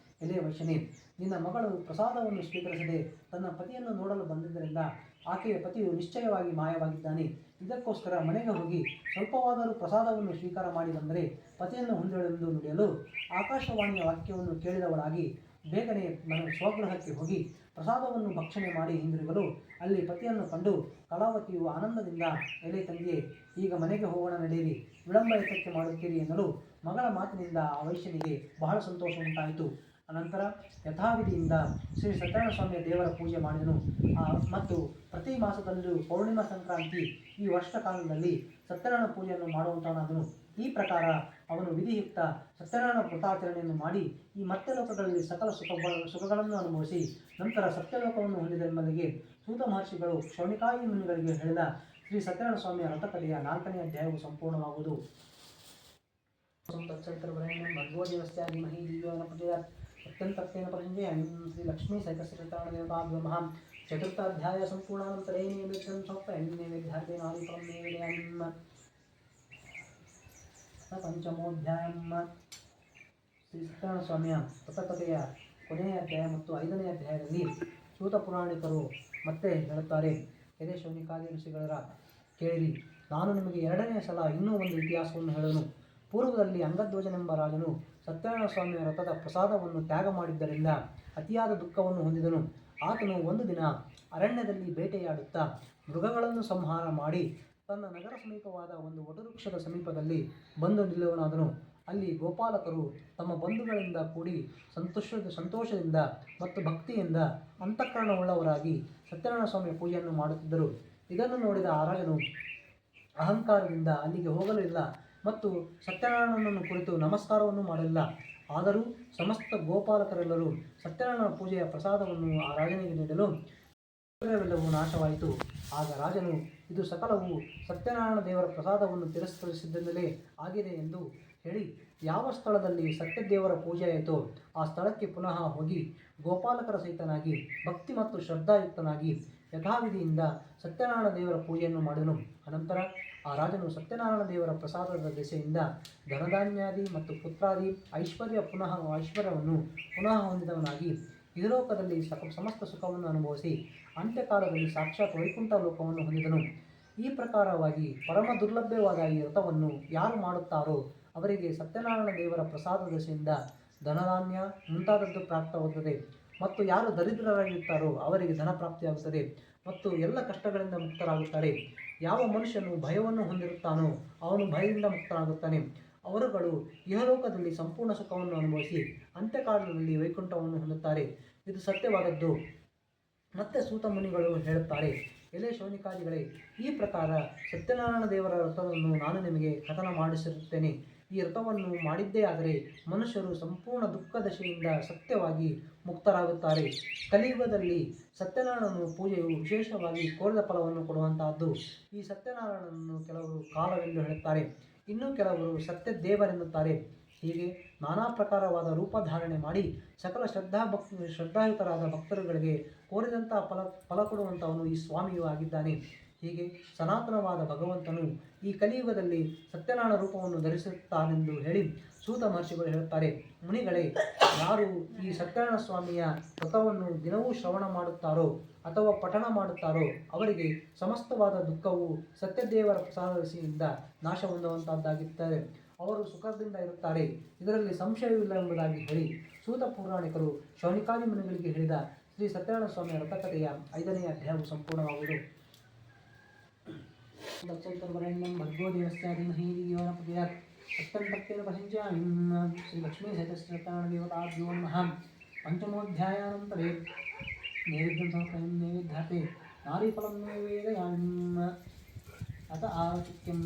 ಎಲೆ ವೈಶ್ಯನೇ, ನಿನ್ನ ಮಗಳು ಪ್ರಸಾದವನ್ನು ಸ್ವೀಕರಿಸದೆ ತನ್ನ ಪತಿಯನ್ನು ನೋಡಲು ಬಂದಿದ್ದರಿಂದ ಆಕೆಯ ಪತಿಯು ನಿಶ್ಚಯವಾಗಿ ಮಾಯವಾಗಿದ್ದಾನೆ. ಇದಕ್ಕೋಸ್ಕರ ಮನೆಗೆ ಹೋಗಿ ಸ್ವಲ್ಪವಾದರೂ ಪ್ರಸಾದವನ್ನು ಸ್ವೀಕಾರ ಮಾಡಿ ಬಂದರೆ ಪತಿಯನ್ನು ಹೊಂದಳೆಂದು ನುಡಿಯಲು ಆಕಾಶವಾಣಿಯ ವಾಕ್ಯವನ್ನು ಕೇಳಿದವಳಾಗಿ ಬೇಗನೆ ಸ್ವಗೃಹಕ್ಕೆ ಹೋಗಿ ಪ್ರಸಾದವನ್ನು ಭಕ್ಷಣೆ ಮಾಡಿ ಹಿಂದಿರುಗಲು ಅಲ್ಲಿ ಪತಿಯನ್ನು ಕಂಡು ಕಲಾವತಿಯು ಆನಂದದಿಂದ, ಎಲೆ ತಂಗಿಯೇ, ಈಗ ಮನೆಗೆ ಹೋಗೋಣ, ನಡೆಯಿರಿ, ವಿಳಂಬ ಏತಕ್ಕೆ ಮಾಡುತ್ತೀರಿ ಎನ್ನಲು ಮಗಳ ಮಾತಿನಿಂದ ಆ ವೈಶ್ಯನಿಗೆ ಬಹಳ ಸಂತೋಷ ಉಂಟಾಯಿತು. ಅನಂತರ ಯಥಾವಿಧಿಯಿಂದ ಶ್ರೀ ಸತ್ಯನಾರಾಯಣ ಸ್ವಾಮಿಯ ದೇವರ ಪೂಜೆ ಮಾಡಿದನು. ಮತ್ತು ಪ್ರತಿ ಮಾಸದಲ್ಲೂ ಪೌರ್ಣಿಮಾ ಸಂಕ್ರಾಂತಿ ಈ ವರ್ಷಕಾಲದಲ್ಲಿ ಸತ್ಯನಾರಾಯಣ ಪೂಜೆಯನ್ನು ಮಾಡುವಂತವನಾದನು. ಈ ಪ್ರಕಾರ ಅವನು ವಿಧಿಯುಕ್ತ ಸತ್ಯನಾರಾಯಣ ವ್ರತಾಚರಣೆಯನ್ನು ಮಾಡಿ ಈ ಮರ್ತ್ಯಲೋಕಗಳಲ್ಲಿ ಸಕಲ ಸುಖಗಳನ್ನು ಅನುಭವಿಸಿ ನಂತರ ಸತ್ಯಲೋಕವನ್ನು ಹೊಂದಿದೆಂಬಲ್ಲಿಗೆ ಸೂತ ಮಹರ್ಷಿಗಳು ಶೌನಿಕಾಯಿ ಮುನಿಗಳಿಗೆ ಹೇಳಿದ ಶ್ರೀ ಸತ್ಯನಾರಾಯಣ ಸ್ವಾಮಿಯ ವ್ರತಕಥೆಯ 4ನೇ ಅಧ್ಯಾಯವು ಸಂಪೂರ್ಣವಾಗುವುದು. ಅತ್ಯಂತತ್ವೇನ ಪ್ರಸಂಜಯಂ ಶ್ರೀ ಲಕ್ಷ್ಮೀ ಸಹಿತಶ್ರೀತಾಣದೇವತಾಭ್ಯೋ ಮಹಾಂ ಚತುರ್ಥಾಧ್ಯಾಯ ಸಂಪೂರ್ಣಾನಂತರೇ ನೈವೇದ್ಯಂ ಸಮರ್ಪಯಾಮಿ. ನೈವೇದ್ಯಾರ್ಥೇನ ಆದಿಪರಂ ನೈವೇದ್ಯಾಂ. ಪಂಚಮೋಧ್ಯಾಯಂ ಶ್ರೀ ಸತ್ಯನಾರಾಯಣ ಸ್ವಾಮಿಯ ವ್ರತಕಥೆಯ ಕೊನೆಯ ಅಧ್ಯಾಯ ಮತ್ತು 5ನೇ ಅಧ್ಯಾಯದಲ್ಲಿ ಸೂತ ಪುರಾಣಿಕರು ಮತ್ತೆ ಹೇಳುತ್ತಾರೆ, ಎದೆ ಶೌನಿಕಾದಿ ಋಷಿಗಳರ ಕೇಳಿರಿ, ನಾನು ನಿಮಗೆ 2ನೇ ಸಲ ಇನ್ನೂ ಒಂದು ಇತಿಹಾಸವನ್ನು ಹೇಳೋನು. ಪೂರ್ವದಲ್ಲಿ ಅಂಗಧ್ವಜನೆಂಬ ರಾಜನು ಸತ್ಯನಾರಾಯಣ ಸ್ವಾಮಿಯ ವ್ರತದ ಪ್ರಸಾದವನ್ನು ತ್ಯಾಗ ಮಾಡಿದ್ದರಿಂದ ಅತಿಯಾದ ದುಃಖವನ್ನು ಹೊಂದಿದನು. ಆತನು ಒಂದು ದಿನ ಅರಣ್ಯದಲ್ಲಿ ಬೇಟೆಯಾಡುತ್ತಾ ಮೃಗಗಳನ್ನು ಸಂಹಾರ ಮಾಡಿ ತನ್ನ ನಗರ ಸಮೀಪವಾದ ಒಂದು ವಟವೃಕ್ಷದ ಸಮೀಪದಲ್ಲಿ ಬಂದು ನಿಲ್ಲುವನಾದನು. ಅಲ್ಲಿ ಗೋಪಾಲಕರು ತಮ್ಮ ಬಂಧುಗಳಿಂದ ಕೂಡಿ ಸಂತೋಷದಿಂದ ಮತ್ತು ಭಕ್ತಿಯಿಂದ ಅಂತಃಕರಣವುಳ್ಳವರಾಗಿ ಸತ್ಯನಾರಾಯಣ ಸ್ವಾಮಿಯ ಪೂಜೆಯನ್ನು ಮಾಡುತ್ತಿದ್ದರು. ಇದನ್ನು ನೋಡಿದ ಆ ರಾಜನು ಅಹಂಕಾರದಿಂದ ಅಲ್ಲಿಗೆ ಹೋಗಲಿಲ್ಲ ಮತ್ತು ಸತ್ಯನಾರಾಯಣನನ್ನು ಕುರಿತು ನಮಸ್ಕಾರವನ್ನು ಮಾಡಲಿಲ್ಲ. ಆದರೂ ಸಮಸ್ತ ಗೋಪಾಲಕರೆಲ್ಲರೂ ಸತ್ಯನಾರಾಯಣ ಪೂಜೆಯ ಪ್ರಸಾದವನ್ನು ಆ ರಾಜನಿಗೆ ನೀಡಲು ಎಲ್ಲವೂ ನಾಶವಾಯಿತು. ಆಗ ರಾಜನು, ಇದು ಸಕಲವು ಸತ್ಯನಾರಾಯಣ ದೇವರ ಪ್ರಸಾದವನ್ನು ತಿರಸ್ಕರಿಸಿದ್ದರಿಂದಲೇ ಆಗಿದೆ ಎಂದು ಹೇಳಿ ಯಾವ ಸ್ಥಳದಲ್ಲಿ ಸತ್ಯದೇವರ ಪೂಜೆಯಾಯಿತೋ ಆ ಸ್ಥಳಕ್ಕೆ ಪುನಃ ಹೋಗಿ ಗೋಪಾಲಕರ ಸಹಿತನಾಗಿ ಭಕ್ತಿ ಮತ್ತು ಶ್ರದ್ಧಾಯುಕ್ತನಾಗಿ ಯಥಾವಿಧಿಯಿಂದ ಸತ್ಯನಾರಾಯಣ ದೇವರ ಪೂಜೆಯನ್ನು ಮಾಡಿದನು. ಅನಂತರ ಆ ರಾಜನು ಸತ್ಯನಾರಾಯಣ ದೇವರ ಪ್ರಸಾದದ ದೆಸೆಯಿಂದ ಧನಧಾನ್ಯಾದಿ ಮತ್ತು ಪುತ್ರಾದಿ ಐಶ್ವರ್ಯವನ್ನು ಪುನಃ ಹೊಂದಿದವನಾಗಿ ಇಹಲೋಕದಲ್ಲಿ ಸಮಸ್ತ ಸುಖವನ್ನು ಅನುಭವಿಸಿ ಅಂತ್ಯಕಾಲದಲ್ಲಿ ಸಾಕ್ಷಾತ್ ವೈಕುಂಠ ಲೋಕವನ್ನು ಹೊಂದಿದನು. ಈ ಪ್ರಕಾರವಾಗಿ ಪರಮ ದುರ್ಲಭ್ಯವಾದ ಈ ವ್ರತವನ್ನು ಯಾರು ಮಾಡುತ್ತಾರೋ ಅವರಿಗೆ ಸತ್ಯನಾರಾಯಣ ದೇವರ ಪ್ರಸಾದ ದೆಸೆಯಿಂದ ಧನಧಾನ್ಯ ಮುಂತಾದದ್ದು ಪ್ರಾಪ್ತವಾಗುತ್ತದೆ. ಮತ್ತು ಯಾರು ದರಿದ್ರರಾಗಿರುತ್ತಾರೋ ಅವರಿಗೆ ಧನ ಪ್ರಾಪ್ತಿಯಾಗುತ್ತದೆ ಮತ್ತು ಎಲ್ಲ ಕಷ್ಟಗಳಿಂದ ಮುಕ್ತರಾಗುತ್ತಾರೆ. ಯಾವ ಮನುಷ್ಯನು ಭಯವನ್ನು ಹೊಂದಿರುತ್ತಾನೋ ಅವನು ಭಯದಿಂದ ಮುಕ್ತನಾಗುತ್ತಾನೆ. ಅವರುಗಳು ಇಹಲೋಕದಲ್ಲಿ ಸಂಪೂರ್ಣ ಸುಖವನ್ನು ಅನುಭವಿಸಿ ಅಂತ್ಯಕಾಲದಲ್ಲಿ ವೈಕುಂಠವನ್ನು ಹೊಂದುತ್ತಾರೆ. ಇದು ಸತ್ಯವಾದದ್ದು. ಮತ್ತೆ ಸೂತ ಮುನಿಗಳು ಹೇಳುತ್ತಾರೆ, ಎಲೆ ಶೌನಿಕಾದಿಗಳೇ, ಈ ಪ್ರಕಾರ ಸತ್ಯನಾರಾಯಣ ದೇವರ ವ್ರತವನ್ನು ನಾನು ನಿಮಗೆ ಕಥನ ಮಾಡಿಸಿರುತ್ತೇನೆ. ಈ ವ್ರತವನ್ನು ಮಾಡಿದ್ದೇ ಆದರೆ ಮನುಷ್ಯರು ಸಂಪೂರ್ಣ ದುಃಖ ದಶೆಯಿಂದ ಸತ್ಯವಾಗಿ ಮುಕ್ತರಾಗುತ್ತಾರೆ. ಕಲಿಯುಗದಲ್ಲಿ ಸತ್ಯನಾರಾಯಣನ ಪೂಜೆಯು ವಿಶೇಷವಾಗಿ ಕೋರಿದ ಫಲವನ್ನು ಕೊಡುವಂತಹದ್ದು. ಈ ಸತ್ಯನಾರಾಯಣನನ್ನು ಕೆಲವರು ಕಾಲವೆಂದು ಹೇಳುತ್ತಾರೆ, ಇನ್ನೂ ಕೆಲವರು ಸತ್ಯದೇವರೆನ್ನುತ್ತಾರೆ. ಹೀಗೆ ನಾನಾ ಪ್ರಕಾರವಾದ ರೂಪಧಾರಣೆ ಮಾಡಿ ಸಕಲ ಶ್ರದ್ಧಾಯುತರಾದ ಭಕ್ತರುಗಳಿಗೆ ಕೋರಿದಂತಹ ಫಲ ಕೊಡುವಂಥವನು ಈ ಸ್ವಾಮಿಯೂ ಆಗಿದ್ದಾನೆ. ಹೀಗೆ ಸನಾತನವಾದ ಭಗವಂತನು ಈ ಕಲಿಯುಗದಲ್ಲಿ ಸತ್ಯನಾರಾಯಣ ರೂಪವನ್ನು ಧರಿಸುತ್ತಾನೆಂದು ಹೇಳಿ ಸೂತ ಮಹರ್ಷಿಗಳು ಹೇಳುತ್ತಾರೆ, ಮುನಿಗಳೇ, ಯಾರು ಈ ಸತ್ಯನಾರಾಯಣ ಸ್ವಾಮಿಯ ವ್ರತವನ್ನು ದಿನವೂ ಶ್ರವಣ ಮಾಡುತ್ತಾರೋ ಅಥವಾ ಪಠಣ ಮಾಡುತ್ತಾರೋ ಅವರಿಗೆ ಸಮಸ್ತವಾದ ದುಃಖವು ಸತ್ಯದೇವರ ಪ್ರಸಾದದಿಂದ ನಾಶ ಹೊಂದುವಂತಹದ್ದಾಗಿರುತ್ತದೆ. ಅವರು ಸುಖದಿಂದ ಇರುತ್ತಾರೆ, ಇದರಲ್ಲಿ ಸಂಶಯವಿಲ್ಲ ಎಂಬುದಾಗಿ ಹೇಳಿ ಸೂತ ಪೌರಾಣಿಕರು ಶೌನಿಕಾದಿ ಮುನಿಗಳಿಗೆ ಹೇಳಿದ ಶ್ರೀ ಸತ್ಯನಾರಾಯಣ ಸ್ವಾಮಿಯ ವ್ರತಕಥೆಯ 5ನೇ ಅಧ್ಯಾಯವು ಸಂಪೂರ್ಣವಾಗುವುದು. ಭರ್ಗೋ ದೇವಸ್ಯ ಧೀಮಹಿ ಧಿಯೋ ನ ಪ್ರಚೋದಯಾತ್. ಅತ್ಯಂತತ್ವೇನ ಪ್ರಸಂಜಯಾಮಿ. ಶ್ರೀ ಲಕ್ಷ್ಮೀ ಸಹಿತಶ್ರೀತಾಣ ದೇವತಾಭ್ಯೋ ನಮಃ. ಪಂಚಮೋಧ್ಯಾಯಾನಂತರೇ ನೈವೇದ್ಯಂ ಸಮರ್ಪಯಾಮಿ. ನೈವೇದ್ಯಾರ್ಥೇ नारीफलं निवेदयामि अत आतिथ्यं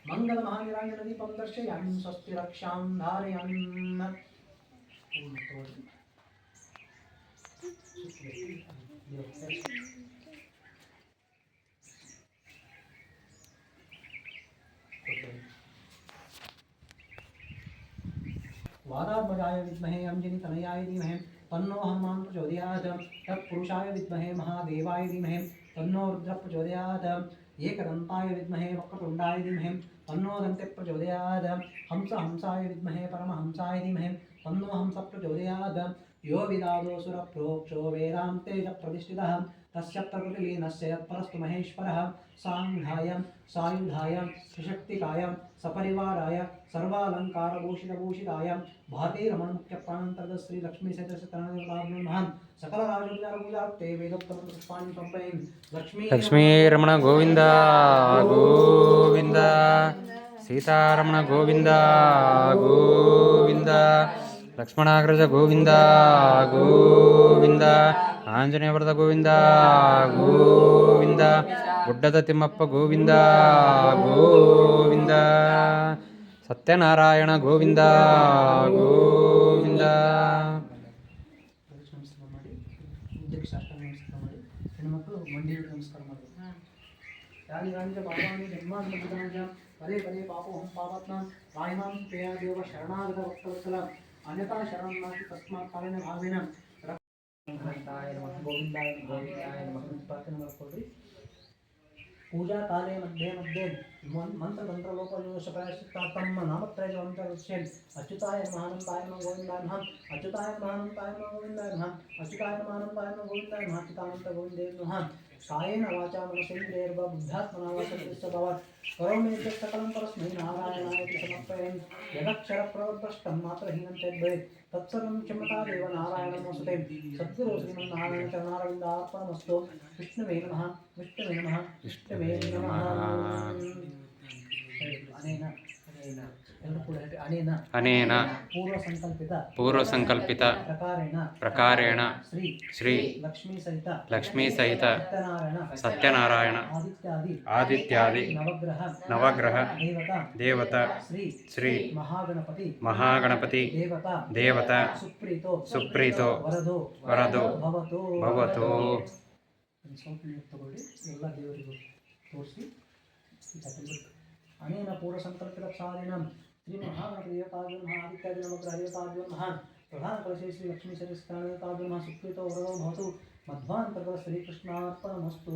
मंगल महानिरांजन दीपं दर्शयामि स्वस्ति रक्षां धारयामि वाराध्वजाय विद्महे अंजनीतनयाय धीमहि तन्नो हनुमान् प्रचोदयात् तत्पुरुषाय विद्महे महादेवाय धीमहि तन्नो रुद्रः प्रचोदयात् एकदन्ताय विद्महे वक्रतुण्डाय धीमहि तन्नो दन्ते प्रचोदयात् हंसाय विद्महे परमहंसाय धीमहि तन्नो हंसः प्रचोदयात् यो विदादो सुरप्रोक्षो वेदान्ते च प्रतिष्ठितः तस्य प्रकृतिलीनस्य यत्परस्तु महेश्वरः सांघ्राय सायुधाय सशक्तिकाय सपरिवाराय सर्वालंकारभूषितभूषिताय भारतीरमणमुख्यप्राणन्तर्गत श्री लक्ष्मी सहितनाम सकल राजोपचारपूजार्थे वेदोक्तपुष्पाणि समर्पयामि लक्ष्मीरमण गोविंद गोविंद सीतारमण गोविंद गोविंद लक्ष्मणाग्रज गोविंद गोविंद आंजनेयवರದ गोविंद गोविंद गुड्डद तिಮ್ಮಪ್ಪ गोविंद गोविंद सत्यनारायण गोविंद गोविंद ಹೆಣ್ಮಕ್ಳು ಮಂಡಿ ನಮಸ್ಕಾರ ಮಾಡಬೇಕು ಯಾರಿಗಾಂಜ ಪಾಪಾನಿ ಜನ್ಮಾಂತರಾಂಜ ಪರೇ ಪರೇ ಪಾಪೋಹಂ ಪಾಪಾತ್ಮ ರಾಯಮಾಂ ಪ್ರಿಯ ದೇವ ಶರಣಾಗತ ವಕ್ತವತ್ಸಲ ಅನ್ಯತಾ ಶರಣಂ ನಾಸ್ತಿ ತಸ್ಮಾತ್ ಕಾಲೇನ ಭಾವೇನ ರಕ್ಷಾಯ ನಮಃ ಗೋವಿಂದಾಯ ಗೋವಿಂದಾಯ ನಮಃ ಪ್ರಾರ್ಥನೆ ಮಾಡಿಕೊಳ್ಳ್ರಿ पूजा काले मध्ये मध्ये मंत्र तंत्र लोकोपनिवेश प्रायश्चित्तार्थं नामत्रय जपं अच्युताय नमः अनंताय नमः गोविंदाय नमः अच्युताय नमः अनंताय नमः गोविंदाय नमः अच्युताय नमः अनंताय नमः गोविंदाय नमः अच्युतानंत गोविंदे नमः कायेन वाचा मनसेन्द्रियैर्वा बुद्ध्यात्मना वा सद्भवात् करोमि यत् सकलं परस्मै नारायणाय समर्पयामि यदक्षर प्रवृत्तं मात्रहीनं चेद्भवेत् तत्सर्वं क्षमतादेव नारायणं वसुते सद्गुरु श्रीमन्नारायण चरणारविन्दार्पणमस्तु विष्णुवे नमः विष्णुवे नमः विष्णुवे नमः अनेन अनेन पूर्व संकल्पित प्रकारेण श्री लक्ष्मी सहित सत्यनारायण आदित्यादि नवग्रह देवता श्री महागणपति देवता सुप्रीतो वरदो भवतु ತೋರಿಸಿ ಅನೇನ ಪೂರ್ವಸಂಕಲ್ಪಿತಪ್ಸಾದೇನ ಶ್ರೀ ಮಹಾಗಣಪತಿದೇವತಾಭ್ಯೋ ನಮಃ ಆದಿತ್ಯಾದಿ ನವಗ್ರಹದೇವತಾಭ್ಯೋ ನಮಃ ಪ್ರಧಾನ ಕಳಶೇ ಶ್ರೀ ಲಕ್ಷ್ಮೀ ಸರಸ್ವತೀದೇವತಾಭ್ಯೋ ನಮಃ ಸುಪ್ರೀತೋ ವರದೋ ಭವತು ಮಧ್ವಾಂತರ್ಗತ ಶ್ರೀಕೃಷ್ಣಾರ್ಪಣಮಸ್ತು.